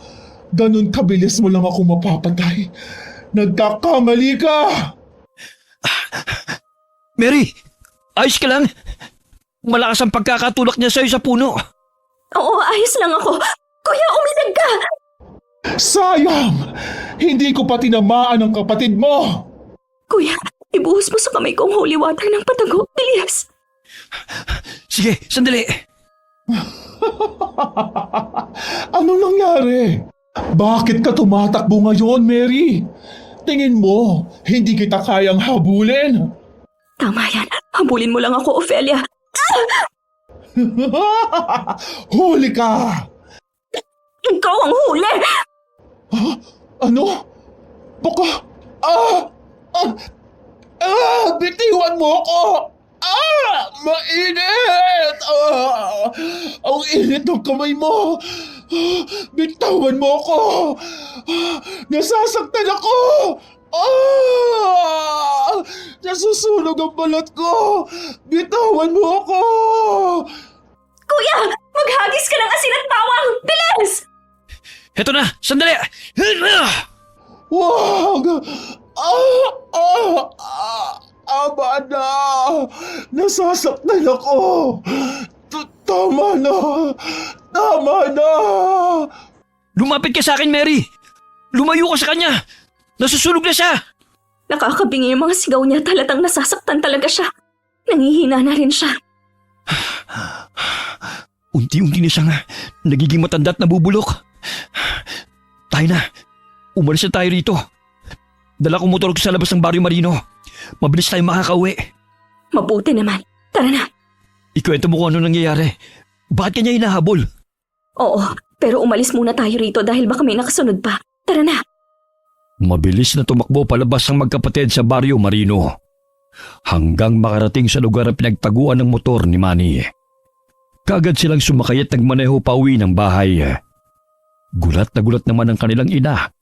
ganun kabilis mo lang ako mapapatay. Nagkakamali ka! Mary! Ayos ka lang? Malakas ang pagkakatulak niya sa'yo sa puno. Oo, ayos lang ako. Kuya, umilag ka! Sayang! Hindi ko pa tinamaan ang kapatid mo! Kuya, ibuhos mo sa kamay ko ang holy water ng patago. Bilis! Sige, sandali. Ano nangyari? Bakit ka tumatakbo ngayon, Mary? Tingin mo, hindi kita kayang habulin? Tama yan. Habulin mo lang ako, Ophelia. Huli ka! Ikaw ang huli! Ano? Baka... Bitiwan mo ako! Mainit! Ang init ng kamay mo! Bitawan mo ako! Nasasaktan ako! Nasusunog ang balat ko! Bitawan mo ako! Kuya, maghagis ka ng asin at bawang! Bilis! Heto na, sandali! Wag! Ama na! Nasasaktan ako! Tama na! Tama na! Lumapit ka sa akin, Mary! Lumayo ka sa kanya! Nasusunog na siya! Nakakabingi yung mga sigaw niya. Talatang nasasaktan talaga siya. Nangihina na rin siya. Unti-unti na siyang nagiging matanda at nabubulok. Tayo na. Umalis na tayo rito. Dala ko motor ko sa labas ng Barrio Marino. Mabilis tayo makakauwi. Mabuti naman. Tara na. Ikwento mo kung ano nangyayari. Bakit kanya hinahabol? Oo, pero umalis muna tayo rito dahil baka may nakasunod pa. Tara na. Mabilis na tumakbo palabas ang magkapatid sa Barrio Marino. hanggang makarating sa lugar na pinagtaguan ng motor ni Manny. Kaagad silang sumakay at nagmaneho pa uwi ng bahay. Gulat na gulat naman ang kanilang ina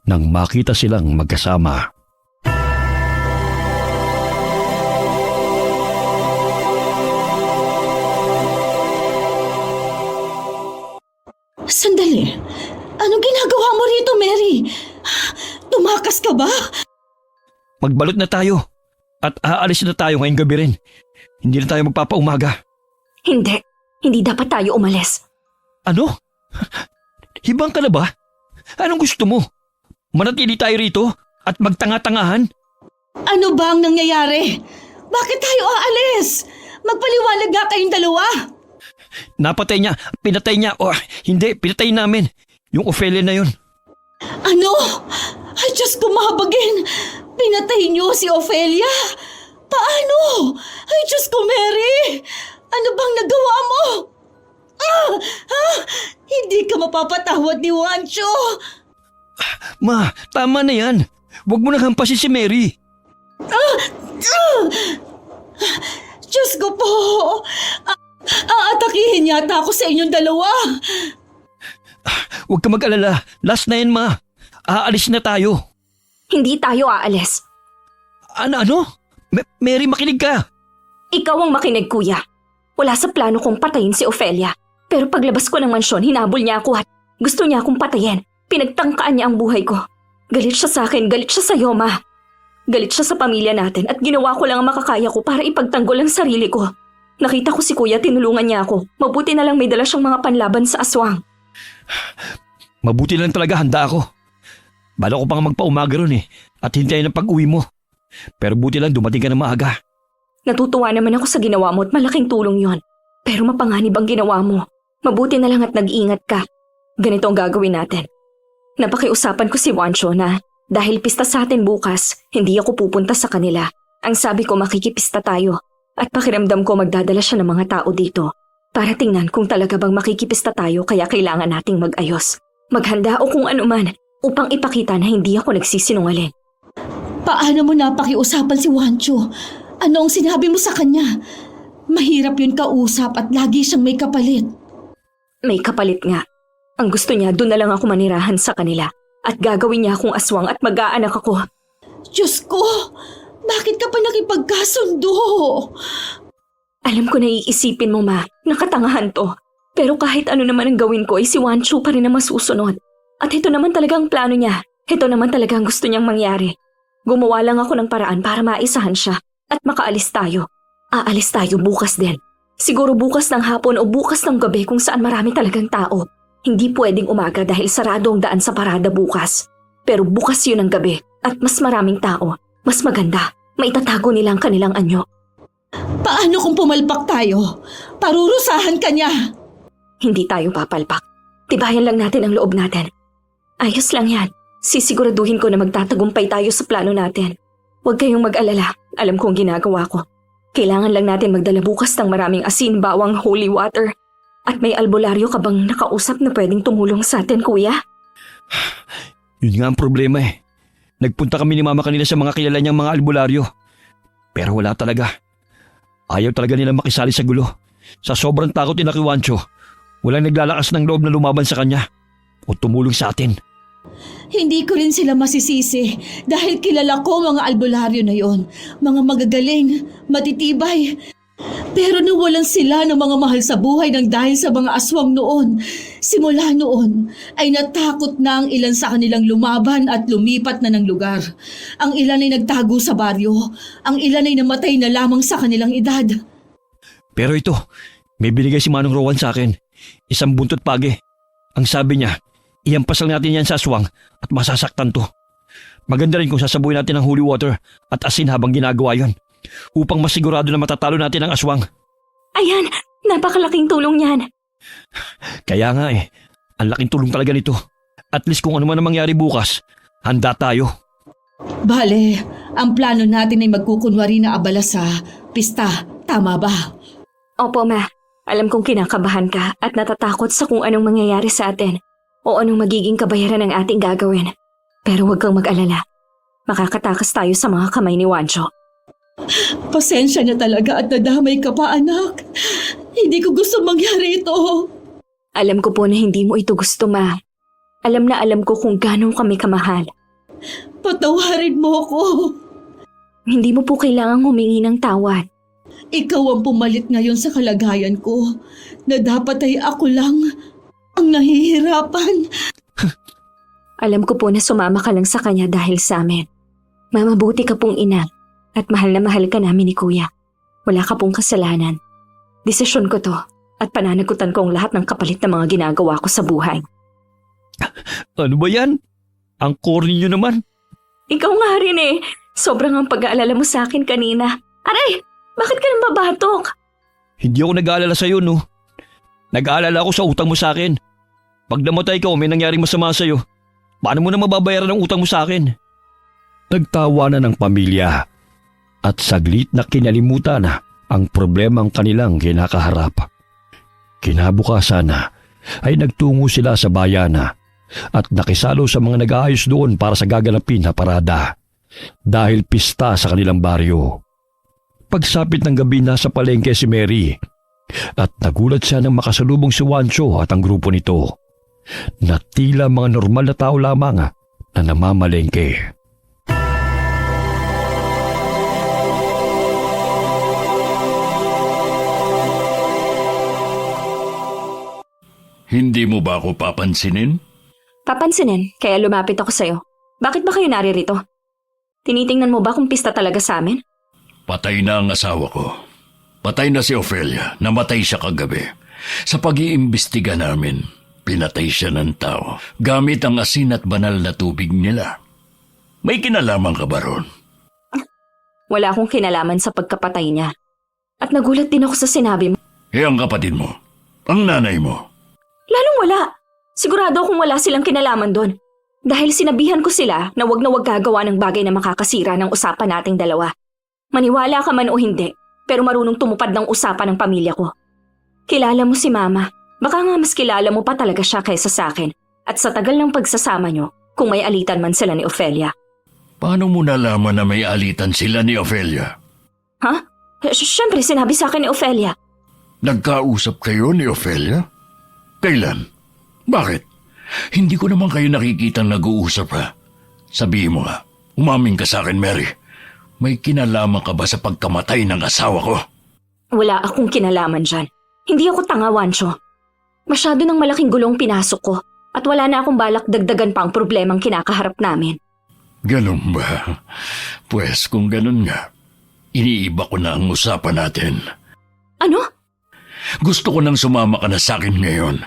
nang makita silang magkasama. Sandali. Anong ginagawa mo rito, Mary? Tumakas ka ba? Magbalot na tayo at aalis na tayo ngayong gabi rin. Hindi na tayo magpapaumaga. Hindi dapat tayo umalis. Ano? Hibang ka na ba? Anong gusto mo? Manatili tayo rito at magtanga-tangahan? Ano ba ang nangyayari? Bakit tayo aalis? Magpaliwanag nga kayong dalawa. Pinatay niya, hindi, pinatay namin. Yung Ophelia na yun. Ano? Ay, Diyos ko, mahabagin. Pinatay niyo si Ophelia? Paano? Ay, Diyos ko, Mary. Ano bang nagawa mo? Hindi ka mapapatawad ni Juancho. Ma, tama na yan. Huwag mo na hampasin si Mary. Diyos ko po. Aatakihin yata ako sa inyong dalawa. Huwag ka mag-alala. Last na yan, ma. Aalis na tayo. Hindi tayo aalis. Ano? Mary, makinig ka. Ikaw ang makinig, kuya. Wala sa plano kong patayin si Ophelia. Pero paglabas ko ng mansyon, hinabol niya ako at gusto niya akong patayin. Pinagtangkaan niya ang buhay ko. Galit siya sa akin, galit siya sa'yo, ma. Galit siya sa pamilya natin at ginawa ko lang ang makakaya ko para ipagtanggol ang sarili ko. Nakita ko si kuya, tinulungan niya ako. Mabuti na lang may dala siyang mga panlaban sa aswang. Mabuti lang talaga handa ako. Bala ko pang magpaumaga ron at hintayin ang pag-uwi mo. Pero buti lang dumating ka na maaga. Natutuwa naman ako sa ginawa mo at malaking tulong yon. Pero mapanganib ang ginawa mo. Mabuti na lang at nag-iingat ka. Ganito ang gagawin natin. Napakiusapan ko si Juancho na dahil pista sa atin bukas, hindi ako pupunta sa kanila. Ang sabi ko makikipista tayo. At pakiramdam ko magdadala siya ng mga tao dito. Para tingnan kung talaga bang makikipista tayo kaya kailangan nating mag-ayos. Maghanda o kung ano man upang ipakita na hindi ako nagsisinungaling. Paano mo napakiusapan si Juancho? Ano ang sinabi mo sa kanya? Mahirap yun kausap at lagi siyang may kapalit. May kapalit nga. Ang gusto niya doon na lang ako manirahan sa kanila. At gagawin niya akong aswang at mag-aanak ako. Diyos ko! Bakit ka pa nakipagkasundo? Alam ko na iisipin mo, ma. Nakatangahan to. Pero kahit ano naman ang gawin ko ay si Juancho pa rin na masusunod. At ito naman talaga ang plano niya. Ito naman talaga ang gusto niyang mangyari. Gumawa lang ako ng paraan para maisahan siya at makaalis tayo. Aalis tayo bukas din. Siguro bukas ng hapon o bukas ng gabi kung saan marami talagang tao. Hindi pwedeng umaga dahil sarado ang daan sa parada bukas. Pero bukas yun ang gabi at mas maraming tao. Mas maganda. Maitatago nila ang kanilang anyo. Paano kung pumalpak tayo? Parurusahan ka niya. Hindi tayo papalpak. Tibayan lang natin ang loob natin. Ayos lang yan. Sisiguraduhin ko na magtatagumpay tayo sa plano natin. Huwag kayong mag-alala. Alam kong ginagawa ko. Kailangan lang natin magdala bukas ng maraming asin, bawang, holy water. At may albularyo ka bang nakausap na pwedeng tumulong sa atin, kuya? Yun nga ang problema Nagpunta kami ni mama kanina sa mga kilala niyang mga albularyo. Pero wala talaga. Ayaw talaga nilang makisali sa gulo. Sa sobrang takot nila kay Juancho, walang naglalakas ng loob na lumaban sa kanya o tumulong sa atin. Hindi ko rin sila masisisi dahil kilala ko mga albularyo na yon. Mga magagaling, matitibay. Pero nawalan sila ng mga mahal sa buhay ng dahil sa mga aswang noon. Simula noon ay natakot na ang ilan sa kanilang lumaban at lumipat na ng lugar. Ang ilan ay nagtago sa baryo. Ang ilan ay namatay na lamang sa kanilang edad. Pero ito, may binigay si Manong Rowan sa akin. Isang buntot page. Ang sabi niya, ihampas lang natin yan sa aswang at masasaktan to. Maganda rin kung sasabuhin natin ng holy water at asin habang ginagawa yon. Upang masigurado na matatalo natin ang aswang. Ayan, napakalaking tulong yan. Kaya nga ang laking tulong talaga nito. At least kung ano man ang mangyari bukas, handa tayo. Bale, ang plano natin ay magkukunwari na abala sa pista. Tama ba? Opo, ma. Alam kong kinakabahan ka at natatakot sa kung anong mangyayari sa atin o anong magiging kabayaran ng ating gagawin. Pero huwag kang mag-alala. Makakatakas tayo sa mga kamay ni Juancho. Pasensya na talaga at nadamay ka pa, anak. Hindi ko gusto mangyari ito. Alam ko po na hindi mo ito gusto, Ma. Alam na alam ko kung gaano kami kamahal. Patawarin mo ako. Hindi mo po kailangang humingi ng tawad. Ikaw ang pumalit ngayon sa kalagayan ko na dapat ay ako lang ang nahihirapan. Alam ko po na sumama ka lang sa kanya dahil sa amin. Mamabuti ka pong ina at mahal na mahal ka namin ni Kuya. Wala ka pong kasalanan. Desisyon ko to at pananagutan ko ang lahat ng kapalit na mga ginagawa ko sa buhay. Ano ba yan? Ang corny nyo naman. Ikaw nga rin eh. Sobrang ang pag-aalala mo sa akin kanina. Aray! Bakit ka nang babatok? Hindi ako nag-aalala sa'yo, no? Nag-aalala ako sa utang mo sa akin. Pag namatay ka o may nangyaring masama sa'yo, paano mo na mababayaran ang utang mo sa akin? Nagtawanan ng pamilya at saglit na kinalimutan ang problemang kanilang kinakaharap. Kinabukasan ay nagtungo sila sa bayan at nakisalo sa mga nag-aayos doon para sa gaganapin na parada dahil pista sa kanilang baryo. Pagsapit ng gabi nasa palengke si Mary at nagulat siya nang makasalubong si Juancho at ang grupo nito na tila mga normal na tao lamang na namamalengke. Hindi mo ba ako papansinin? Papansinin, kaya lumapit ako sa'yo. Bakit ba kayo naririto? Tinitingnan mo ba kung pista talaga sa amin? Patay na ang asawa ko. Patay na si Ophelia. Namatay siya kagabi. Sa pag-iimbestiga namin, pinatay siya ng tao gamit ang asin at banal na tubig nila. May kinalaman ka ba ron? Wala akong kinalaman sa pagkapatay niya. At nagulat din ako sa sinabi mo. Ang kapatid mo, ang nanay mo. Lalong wala. Sigurado akong wala silang kinalaman doon. Dahil sinabihan ko sila na wag gagawa ng bagay na makakasira ng usapan nating dalawa. Maniwala ka man o hindi, pero marunong tumupad ng usapan ng pamilya ko. Kilala mo si Mama. Baka nga mas kilala mo pa talaga siya kaysa sa akin. At sa tagal ng pagsasama nyo, kung may alitan man sila ni Ophelia. Paano mo nalaman na may alitan sila ni Ophelia? Ha? Siyempre sinabi sa akin ni Ophelia. Nagkausap kayo ni Ophelia? Kailan? Bakit? Hindi ko naman kayo nakikitang nag-uusap ha. Sabihin mo nga, umaming ka sa akin, Mary. May kinalaman ka ba sa pagkamatay ng asawa ko? Wala akong kinalaman dyan. Hindi ako tanga, Juancho. Masyado ng malaking gulong pinasok ko at wala na akong balak dagdagan pa ang problemang kinakaharap namin. Ganun ba? Pues kung ganun nga, iniiba ko na ang usapan natin. Ano? Gusto ko nang sumama ka na sa akin ngayon.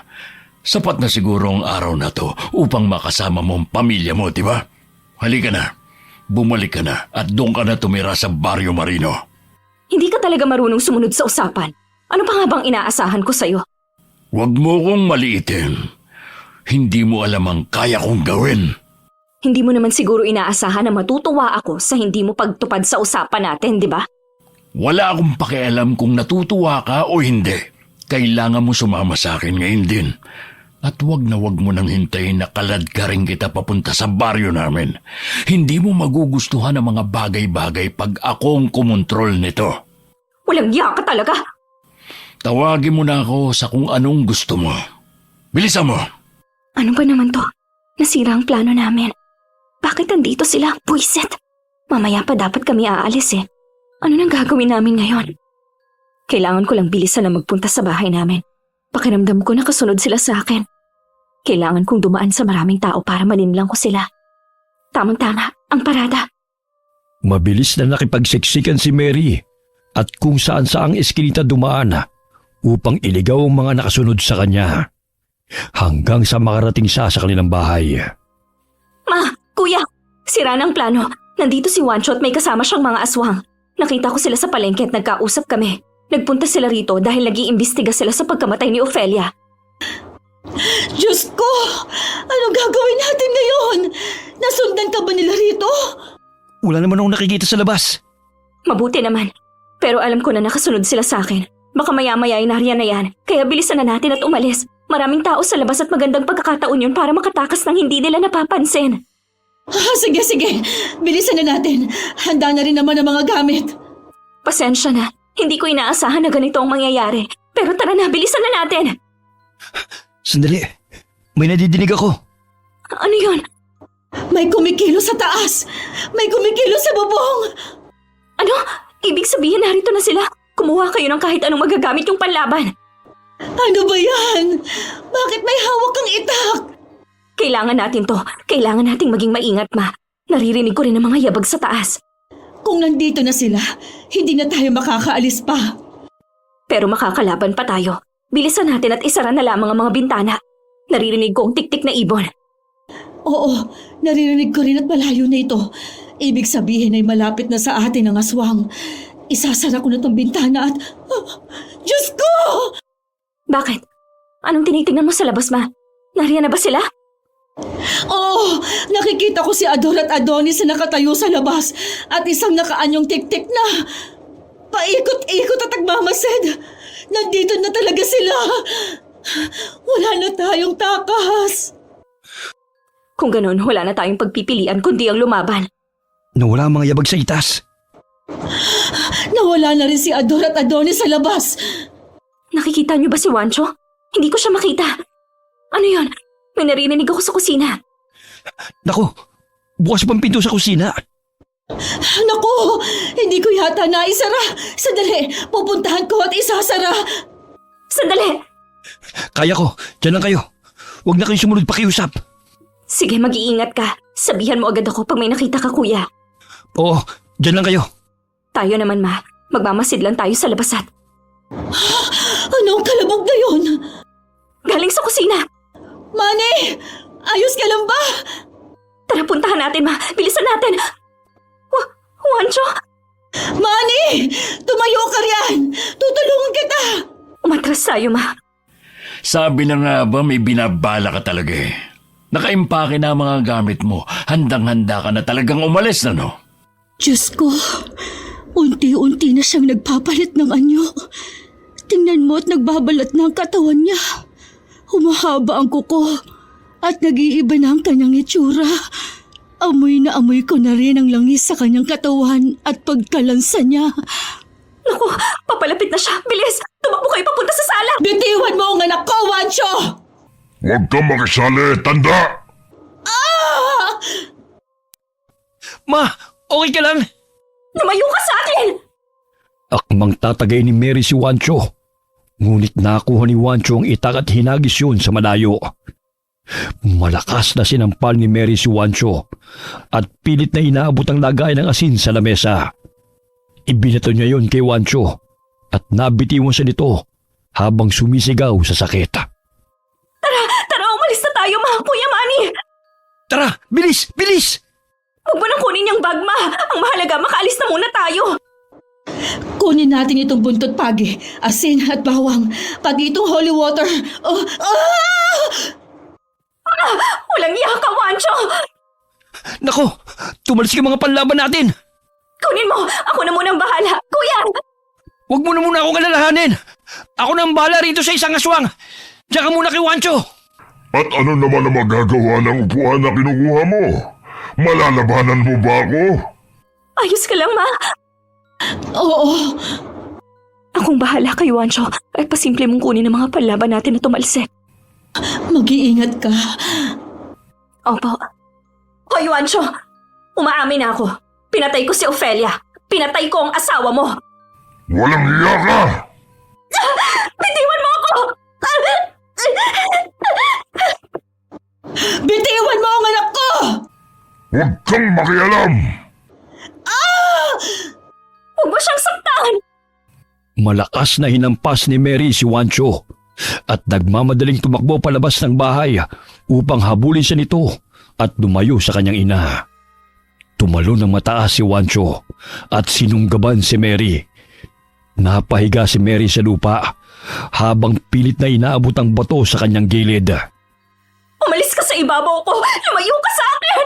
Sapat na siguro ang araw na to upang makasama mo ang pamilya mo, di ba? Halika na. Bumalik ka na at doon ka na tumira sa Barrio Marino. Hindi ka talaga marunong sumunod sa usapan. Ano pa nga bang inaasahan ko sa'yo? Huwag mo kong maliitin. Hindi mo alam ang kaya kong gawin. Hindi mo naman siguro inaasahan na matutuwa ako sa hindi mo pagtupad sa usapan natin, di ba? Wala akong pakialam kung natutuwa ka o hindi. Kailangan mo sumama sa akin ngayon din. At wag mo nang hintayin na kalad ka rin kita papunta sa baryo namin. Hindi mo magugustuhan ang mga bagay-bagay pag akong kumontrol nito. Walang iya ka talaga! Tawagin mo na ako sa kung anong gusto mo. Bilisan mo! Ano ba naman to? Nasira ang plano namin. Bakit andito sila? Buisit! Mamaya pa dapat kami aalis eh. Ano nang gagawin namin ngayon? Kailangan ko lang bilisan na magpunta sa bahay namin. Pakiramdam ko na kasunod sila sa akin. Kailangan kong dumaan sa maraming tao para malinlang ko sila. Tamang-tama, ang parada. Mabilis na nakipagsiksikan si Mary at kung saan-saang eskinita dumaan upang iligaw ang mga nakasunod sa kanya hanggang sa makarating siya sa kanilang bahay. Ma, kuya, sira ng plano. Nandito si Juancho at may kasama siyang mga aswang. Nakita ko sila sa palengke at nagkausap kami. Nagpunta sila rito dahil nag-iimbestiga sila sa pagkamatay ni Ophelia. Diyos ko! Anong gagawin natin ngayon? Nasundan ka ba nila rito? Wala naman akong nakikita sa labas. Mabuti naman. Pero alam ko na nakasunod sila sa akin. Baka maya-maya ay nariyan na yan. Kaya bilisan na natin at umalis. Maraming tao sa labas at magandang pagkakataon yun para makatakas ng hindi nila napapansin. Sige. Bilisan na natin. Handa na rin naman ang mga gamit. Pasensya na. Hindi ko inaasahan na ganito ang mangyayari. Pero tara na, bilisan na natin. Sandali. May nadidinig ako. Ano yun? May kumikilo sa taas! May kumikilo sa bubong! Ano? Ibig sabihin narito na sila. Kumuha kayo ng kahit anong magagamit yung panlaban. Ano ba yan? Bakit may hawak kang itak? Kailangan natin to. Kailangan nating maging maingat, Ma. Naririnig ko rin ang mga yabag sa taas. Kung nandito na sila, hindi na tayo makakaalis pa. Pero makakalaban pa tayo. Bilisan natin at isara na lamang ang mga bintana. Naririnig ko ang tiktik na ibon. Oo, naririnig ko rin at malayo na ito. Ibig sabihin ay malapit na sa atin ang aswang. Isasara ko na tong bintana at... Diyos ko! Bakit? Anong tinitingnan mo sa labas, Ma? Nariyan na ba sila? Oo, nakikita ko si Ador at Adonis na nakatayo sa labas at isang nakaanyong tik-tik na. Paikot-ikot at nagmamasid. Nandito na talaga sila. Wala na tayong takas. Kung ganun, wala na tayong pagpipilian kundi ang lumaban. Nawala ang mga yabag sa itas. Nawala na rin si Ador at Adonis sa labas. Nakikita niyo ba si Wancho? Hindi ko siya makita. Ano yon? May narinig ako sa kusina. Naku, bukas pang pinto sa kusina. Naku, hindi ko yata naisara. Sandali, pupuntahan ko at isasara. Sandali! Kaya ko, dyan lang kayo. Huwag na kayong sumunod pakiusap. Sige, mag-iingat ka. Sabihan mo agad ako pag may nakita ka, kuya. Oo, dyan lang kayo. Tayo naman, Ma. Magmamasid lang tayo sa labas at... Anong kalabog na yun? Galing sa kusina! Manny! Ayos ka lang ba? Tara, puntahan natin, Ma. Bilisan natin. Wancho? Manny! Tumayo ka riyan! Tutulungan kita! Umatras tayo, Ma. Sabi na nga ba may binabala ka talaga eh. Nakaimpake na ang mga gamit mo. Handang-handa ka na talagang umalis na no? Diyos ko, unti-unti na siyang nagpapalit ng anyo. Tingnan mo at nagbabalat na ang katawan niya. Humahaba ang kuko at nag-iiba na ang kanyang itsura. Amoy na amoy ko na rin ang langis sa kanyang katawan at pagkalansa niya. Naku, papalapit na siya. Bilis! Tumakbo kayo papunta sa sala! Bitiwan mo ang anak ko, Wancho! Huwag kang makisali, tanda! Ma, okay ka lang? Lumayo ka sa akin! Akmang tatagay ni Mary si Wancho. Ngunit nakuha ni Wancho ang itak at hinagis yun sa malayo. Malakas na sinampal ni Mary si Wancho at pilit na inaabot ang lagay ng asin sa lamesa. Ibinato niya yon kay Wancho at nabitiwan siya nito habang sumisigaw sa sakit. Tara, umalis na tayo, Ma. Kuya Manny! Tara, bilis, bilis! Huwag mo nang kunin yung bag, Ma. Ang mahalaga, makaalis na muna tayo. Kunin natin itong buntot pagi, asin at bawang, pati itong holy water. Walang iya ka, Wancho! Nako, tumalis ka mga panlaban natin! Kunin mo! Ako na munang bahala! Kuya! Huwag mo na muna akong alalahanin! Ako na ang bahala rito sa isang aswang! Diyan ka muna kay Wancho! At ano naman ang magagawa ng upuan na kinukuha mo? Malalabanan mo ba ako? Ayos ka lang, Ma. Oo, Akong bahala kay Wancho at pasimple mong kunin ang mga panlaban natin na tumalsik. mag-iingat ka. Opo. Hoy, Wancho! Umaamin na ako. Pinatay ko si Ophelia. Pinatay ko ang asawa mo. Walang hiya ka! Bitiwan mo ako! Bitiwan mo ang anak ko! Huwag kang makialam! Huwag mo siyang saktan! Malakas na hinampas ni Mary si Wancho at nagmamadaling tumakbo palabas ng bahay upang habulin siya nito at lumayo sa kanyang ina. Tumalo ng mataas si Wancho at sinunggaban si Mary. Napahiga si Mary sa lupa habang pilit na inaabot ang bato sa kanyang gilid. Umalis ka sa ibabaw ko! Lumayo ka sa akin!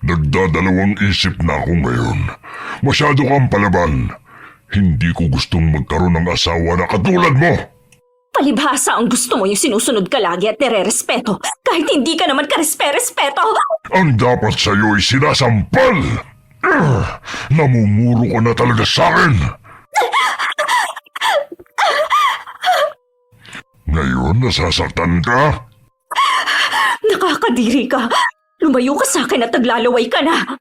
Nagdadalawang isip na ako ngayon. Masyado kang palaban. Hindi ko gustong magkaroon ng asawa na katulad mo. Palibhasa ang gusto mo yung sinusunod ka lagi at nire-respeto kahit hindi ka naman ka-respeto. Ang dapat sa'yo ay sinasampal. Namumuro ka na talaga sa akin. Ngayon, nasasaktan ka? Nakakadiri ka. Lumayo ka sa akin at naglalaway ka na.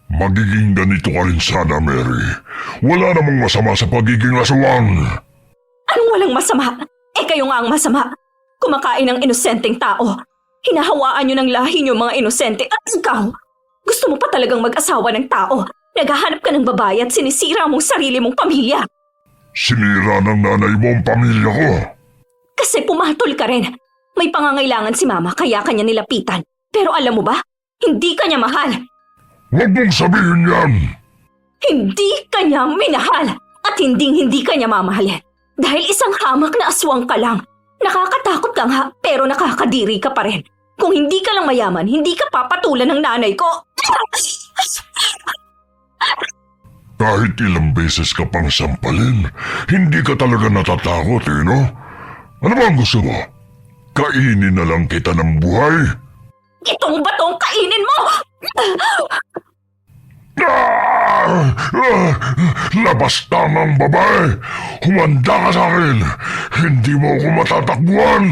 Magiging ganito ka rin sana, Mary. Wala namang masama sa pagiging aswang. Anong walang masama? Kayo nga ang masama. Kumakain ng inosenteng tao. Hinahawaan nyo ng lahi nyo mga inosente at ikaw. Gusto mo pa talagang mag-asawa ng tao. Naghahanap ka ng babae at sinisira mong sarili mong pamilya. Sinira ng nanay mo ang pamilya ko. Kasi pumatol ka rin. May pangangailangan si mama kaya kanya nilapitan. Pero alam mo ba? Hindi ka niya mahal. Huwag mong sabihin yan. Hindi ka niya minahal. At hindi ka niya mamahalin. Dahil isang hamak na aswang ka lang. Nakakatakot ka nga pero nakakadiri ka pa rin. Kung hindi ka lang mayaman, hindi ka papatulan ng nanay ko. Kahit ilang beses ka pang sampalin, hindi ka talaga natatakot no? Ano ba ang gusto mo? Kainin na lang kita ng buhay? Itong batong kainin mo! Labas tamang babae! Humanda ka sa akin! Hindi mo ako matatakbuhan!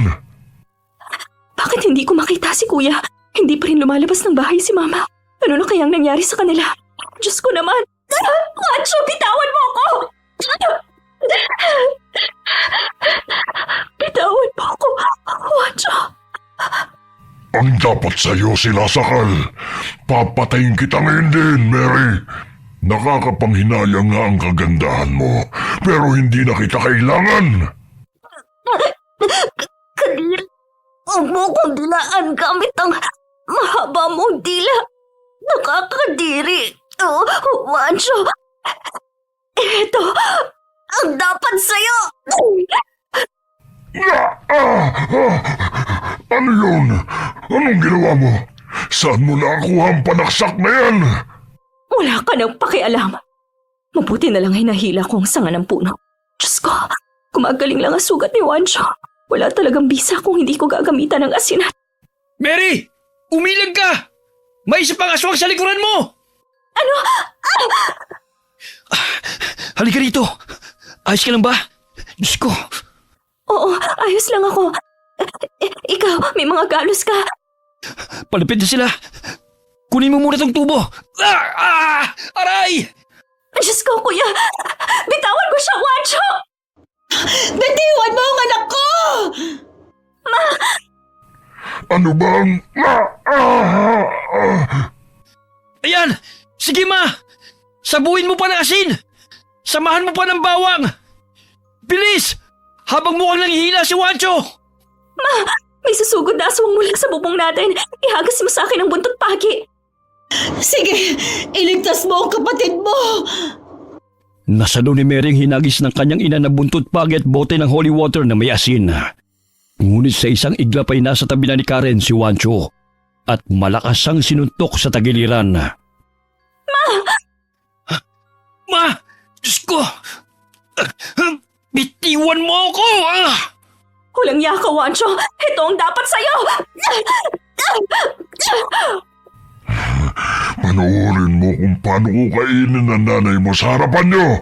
Bakit hindi ko makita si kuya? Hindi pa rin lumalabas ng bahay si mama. Ano na kayang nangyari sa kanila? Diyos ko naman! Wancho, bitawan mo ako! Bitawan mo ako, Wancho! Ang dapat sa'yo sinasakal. Papatayin kita ngayon din, Mary. Nakakapanghinayang nga ang kagandahan mo, pero hindi na kita kailangan. Kadiri, huwag mo kong dilaan gamit ang mahaba mong dila. Nakakadiri. Oh, Wancho, ito ang dapat sa'yo. Ano yun? Anong ginawa mo? Saan mo nakuha ang panaksak na yan? Wala ka nang pakialam. Mabuti na lang ay nahila ko ang sanga ng puno. Diyos ko, kumagaling lang ang sugat ni Wancho. Wala talagang bisa kung hindi ko gagamitan ng asinat. Mary! Umilag ka! May isa pang aswang sa likuran mo! Ano? Halika rito! Ayos ka lang ba? Diyos ko! Oo, ayos lang ako. Ikaw, may mga galos ka. Palapit na sila! Kunin mo muna tong tubo! Aray! Diyos ko, kuya! Bitawan mo siya, Wancho! Bitiwan mo ang anak ko! Ano bang... Ayan! Sige ma! Sabuin mo pa ng asin! Samahan mo pa ng bawang! Bilis! Habang mukhang nanghihina si Wancho! May susugod na aswang mula sa bubong natin. Ihagas mo sa akin ang buntot pagi. Sige, iligtas mo ang kapatid mo! Nasalo ni Mary ang hinagis ng kanyang ina na buntot pagi at bote ng holy water na may asin. Ngunit sa isang iglap ay nasa tabi na ni Karen si Wancho at malakas ang sinuntok sa tagiliran. Ma! Diyos ko! Bitiwan mo ako! Walang yaka, Wancho. Ito ang dapat sa'yo. Panoorin mo kung paano ko kainin ang nanay mo sa harapan niyo.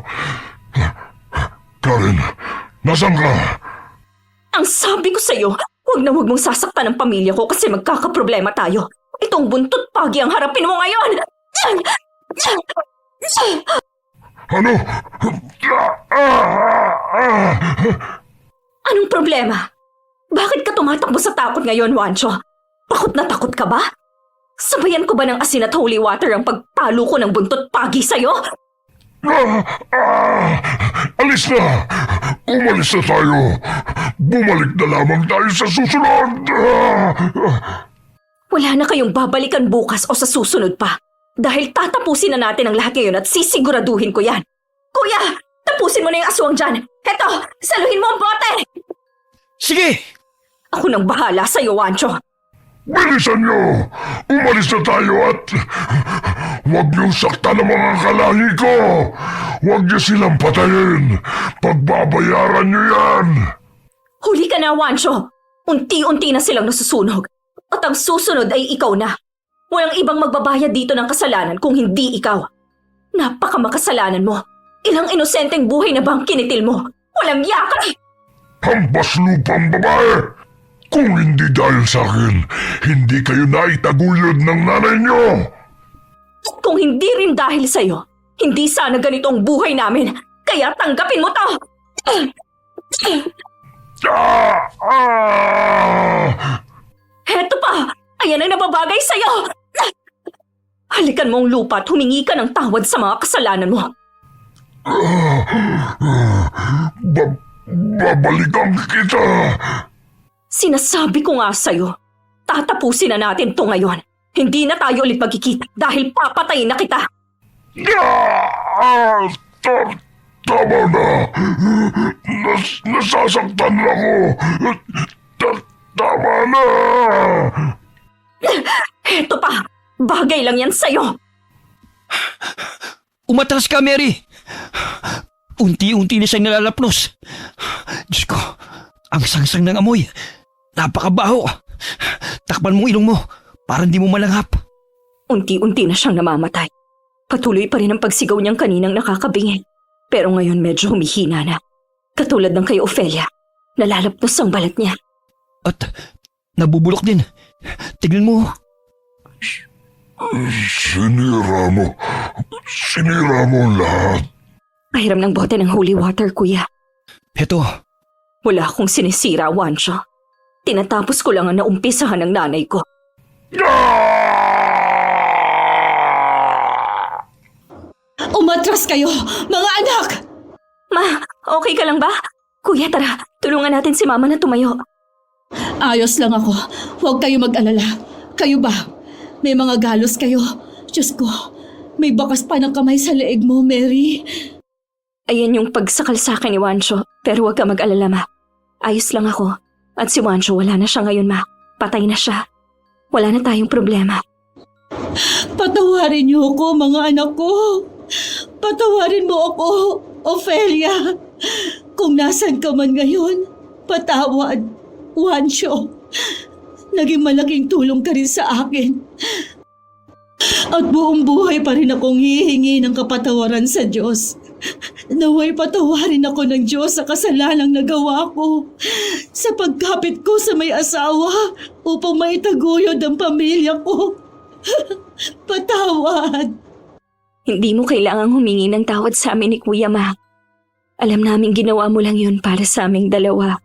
Karen, nasan ka? Ang sabi ko sa'yo, huwag mong sasaktan ang pamilya ko kasi magkakaproblema tayo. Itong buntot pagi ang harapin mo ngayon. Ano? Anong problema? Bakit ka tumatakbo sa takot ngayon, Wancho? Takot na takot ka ba? Sabayan ko ba ng asin at holy water ang pagpalo ko ng buntot pagi sa'yo? Alis na! Umalis na tayo! Bumalik na lamang tayo sa susunod! Wala na kayong babalikan bukas o sa susunod pa. Dahil tatapusin na natin ang lahat ngayon at sisiguraduhin ko yan. Kuya, tapusin mo na yung aswang dyan. Heto, saluhin mo ang bote! Sige! Ako nang bahala sa'yo, Wancho. Bilisan niyo! Umalis na tayo at... Huwag niyong saktan ang mga kalahi ko! Huwag niyo silang patayin! Pagbabayaran niyo yan! Huli ka na, Wancho. Unti-unti na silang nasusunog. At ang susunod ay ikaw na. Walang ibang magbabayad dito ng kasalanan kung hindi ikaw. Napakamakasalanan mo. Ilang inosenteng buhay na bang kinitil mo? Walang yaka! Hampas lupang babae! Kung hindi dahil sa akin, hindi kayo naitaguyod ng nanay niyo! At kung hindi rin dahil sa'yo, hindi sana ganito ang buhay namin. Kaya tanggapin mo to! Ah! Ah! Heto pa! Ayan ang nababagay sa'yo! Halikan mo ang lupa at humingi ka ng tawad sa mga kasalanan mo. Babalikan kita! Sinasabi ko nga sa'yo, tatapusin na natin to ngayon. Hindi na tayo ulit magkikita dahil papatayin na kita. Ah! Tama na! Nasasaktan na ako! Tama na! Heto pa! Bagay lang yan sa'yo! Umatras ka, Mary! Unti-unti na siyang nalalapnos. Diyos ko, ang sangsang ng amoy. Napakabaho. Takpan mong ilong mo para hindi mo malanghap. Unti-unti na siyang namamatay. Patuloy pa rin ang pagsigaw niyang kaninang nakakabingin. Pero ngayon medyo humihina na. Katulad ng kay Ophelia. Nalalapnos ang balat niya. At nabubulok din. Tignan mo. Sinira mo ang lahat. Pahiram ng bote ng holy water, kuya. Heto, Wala akong sinisira, Wancho. Tinatapos ko lang ang naumpisahan ng nanay ko. Umatras kayo, mga anak! Ma, okay ka lang ba? Kuya, tara. Tulungan natin si Mama na tumayo. Ayos lang ako. Huwag kayo mag-alala. Kayo ba? May mga galos kayo. Diyos ko, may bakas pa ng kamay sa leeg mo, Mary. Ayan yung pagsakal sa akin ni Wancho. Pero huwag ka mag-alala, Ma. Ayos lang ako. At si Wancho, wala na siya ngayon, Ma. Patay na siya. Wala na tayong problema. Patawarin niyo ako, mga anak ko. Patawarin mo ako, Ophelia. Kung nasan ka man ngayon, patawad, Wancho. Naging malaking tulong ka rin sa akin. At buong buhay pa rin akong hihingi ng kapatawaran sa Diyos. Naway patawarin ako ng Diyos sa kasalanang nagawa ko. Sa pagkapit ko sa may asawa upang maitaguyod ang pamilya ko. Patawad. Hindi mo kailangang humingi ng tawad sa amin ni Kuya, Ma. Alam namin ginawa mo lang yun para sa aming dalawa.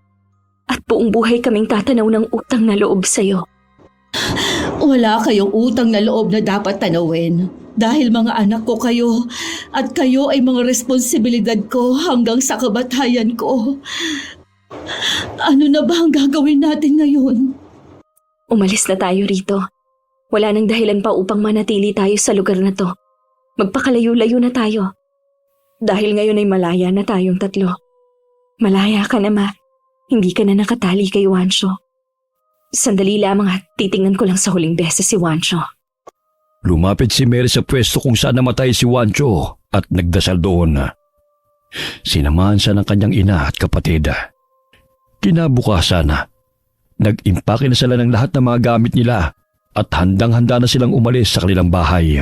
At buong buhay kaming tatanaw ng utang na loob sa'yo. Wala kayong utang na loob na dapat tanawin. Dahil mga anak ko kayo at kayo ay mga responsibilidad ko hanggang sa kabatayan ko. Ano na ba ang gagawin natin ngayon? Umalis na tayo rito. Wala nang dahilan pa upang manatili tayo sa lugar na to. Magpakalayo-layo na tayo. Dahil ngayon ay malaya na tayong tatlo. Malaya ka na, Ma. Hindi ka na nakatali kay Wancho. Sandali lamang at titingnan ko lang sa huling beses si Wancho. lumapit si Mary sa pwesto kung saan namatay si Wancho at nagdasal doon. Sinamahan siya ng kanyang ina at kapatid. Kinabukasan, nag-impake na sila ng lahat ng mga gamit nila at handang-handa na silang umalis sa kanilang bahay.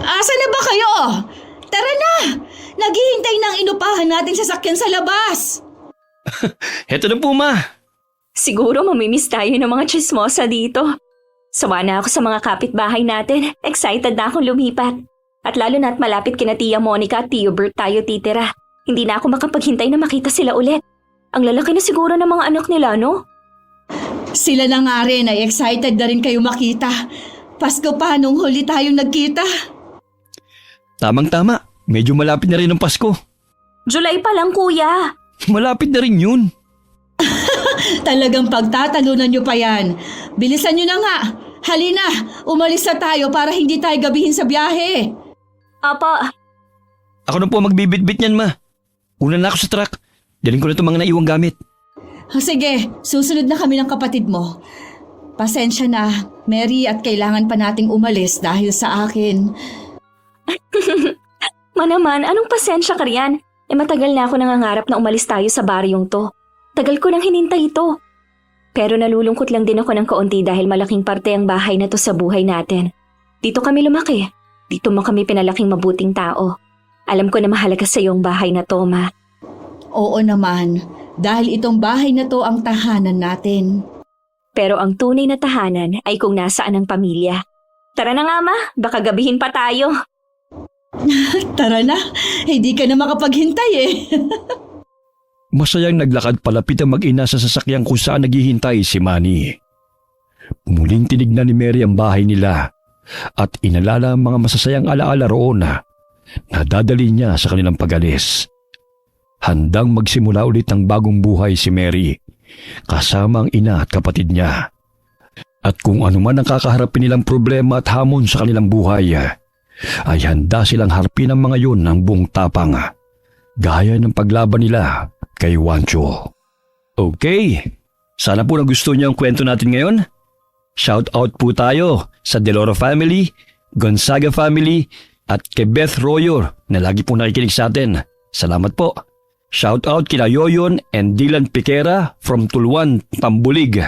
Asa na ba kayo? Tara na! Naghihintay ng inupahan nating sasakyan sa labas. Heto na po, Ma. Siguro mamimiss tayo ng mga chismosa dito. Sawa na ako sa mga kapitbahay natin. Excited na akong lumipat. At lalo na't malapit kina Tia Monica at Tio Bert tayo titira. Hindi na ako makapaghintay na makita sila ulit. Ang lalaki na siguro ng mga anak nila, no? Sila na nga rin ay excited na rin kayo makita. Pasko pa nung huli tayong nagkita. Tamang-tama. Medyo malapit na rin ang Pasko. July pa lang, kuya. Malapit na rin yun. Talagang pagtatalunan nyo pa yan. Bilisan nyo na nga. Halina, umalis na tayo para hindi tayo gabihin sa biyahe. Apa, Ako na po magbibitbit niyan, Ma. Una na ako sa truck. Daling ko na itong mga naiwang gamit. Sige, susunod na kami ng kapatid mo. Pasensya na, Mary, at kailangan pa nating umalis dahil sa akin. Ma naman, anong pasensya ka riyan? Matagal na ako nangangarap na umalis tayo sa baryong to. Tagal ko nang hinintay ito. Pero nalulungkot lang din ako ng kaunti dahil malaking parte ang bahay na to sa buhay natin. Dito kami lumaki. Dito mo kami pinalaking mabuting tao. Alam ko na mahalaga sa iyo ang bahay na to, Ma. Oo naman, dahil itong bahay na to ang tahanan natin. Pero ang tunay na tahanan ay kung nasaan ang pamilya. Tara na nga, Ma. Baka gabihin pa tayo. Tara na, hindi ka na makapaghintay eh. Masayang naglakad palapit ang mag-ina sa sasakyan kung saan naghihintay si Manny. Muling tinignan ni Mary ang bahay nila at inalala ang mga masasayang alaala roon na dadali niya sa kanilang pag-alis. Handang magsimula ulit ng bagong buhay si Mary kasama ang ina at kapatid niya. At kung ano man ang kakaharapin nilang problema at hamon sa kanilang buhay, ay handa silang harpin ang mga yun ng buong tapang, gaya ng paglaban nila kay Juancho. Okay, sana po nagustuhan niyo ang kwento natin ngayon. Shout out po tayo sa Deloro family, Gonzaga family, at kay Beth Royor na lagi po nakikinig sa atin. Salamat po. Shout out kina Yoyon and Dylan Piquera from Tuluan, Tambulig.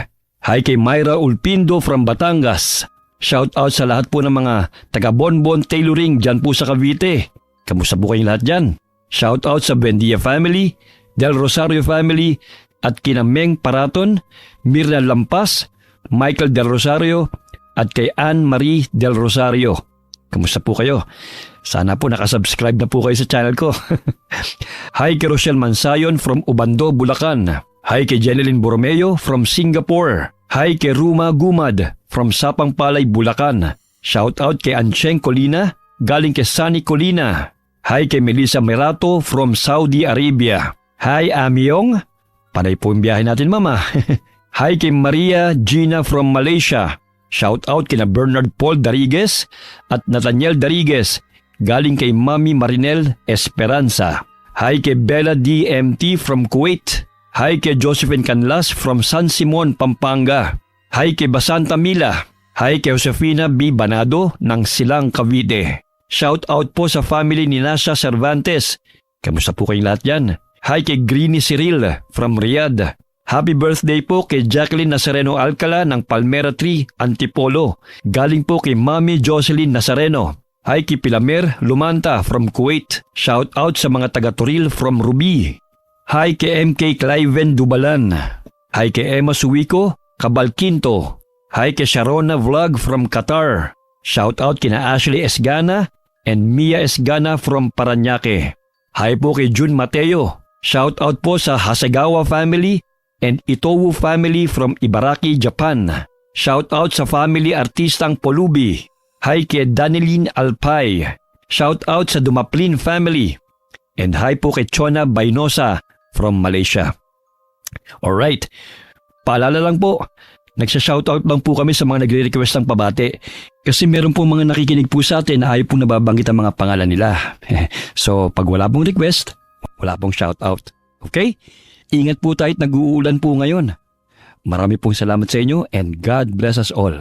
Hi kay Myra Ulpindo from Batangas. Shout out sa lahat po ng mga taga Bonbon Tailoring dyan po sa Cavite. Kamusta po kayong lahat dyan? Shout out sa Buendia family, Del Rosario family, at kina Meng Paraton, Mirna Lampas, Michael Del Rosario, at kay Anne-Marie Del Rosario. Kamusta po kayo? Sana po nakasubscribe na po kayo sa channel ko. Hi kay Rochelle Mansayon from Ubando, Bulacan. Hi kay Jeneline Borromeo from Singapore. Hi kay Ruma Gumad from Sapang Palay, Bulacan. Shout out kay Ancheng Colina, galing kay Sunny Colina. Hi kay Melissa Merato from Saudi Arabia. Hi Amyong, panay po yung biyahe natin, Mama. Hi kay Maria Gina from Malaysia. Shout out kina Bernard Paul Darigues at Nathaniel Darigues, galing kay Mami Marinel Esperanza. Hi kay Bella DMT from Kuwait. Hi kay Josephine Canlas from San Simon, Pampanga. Hi kay Basanta Mila. Hi kay Josefina B. Banado ng Silang, Cavite. Shout out po sa family ni Nasha Cervantes. Kamusta po kayong lahat yan? Hi kay Greeny Cyril from Riyadh. Happy birthday po kay Jacqueline Nazareno Alcala ng Palmera Tree, Antipolo. Galing po kay Mami Jocelyn Nazareno. Hi kay Pilamer Lumanta from Kuwait. Shout out sa mga taga Toril from Ruby. Hi kay MK Cliven Dubalan. Hi kay Emma Suwico, Cabalquinto. Hi kay Sharona Vlog from Qatar. Shout out kina Ashley Esgana and Mia Esgana from Paranaque. Hi po kay June Mateo. Shout out po sa Hasegawa family and Itowu family from Ibaraki, Japan. Shout out sa family artistang Polubi. Hi kay Daneline Alpay. Shout out sa Dumaplin family. And hi po kay Chona Bainosa from Malaysia. Alright, paalala lang po, nagsha-shoutout lang po kami sa mga nagre-request ng pabate kasi meron pong mga nakikinig po sa atin na ayaw pong nababanggit ang mga pangalan nila. So pag wala pong request, wala pong shoutout. Okay? Ingat po tayo at nag-uulan po ngayon. Marami pong salamat sa inyo and God bless us all.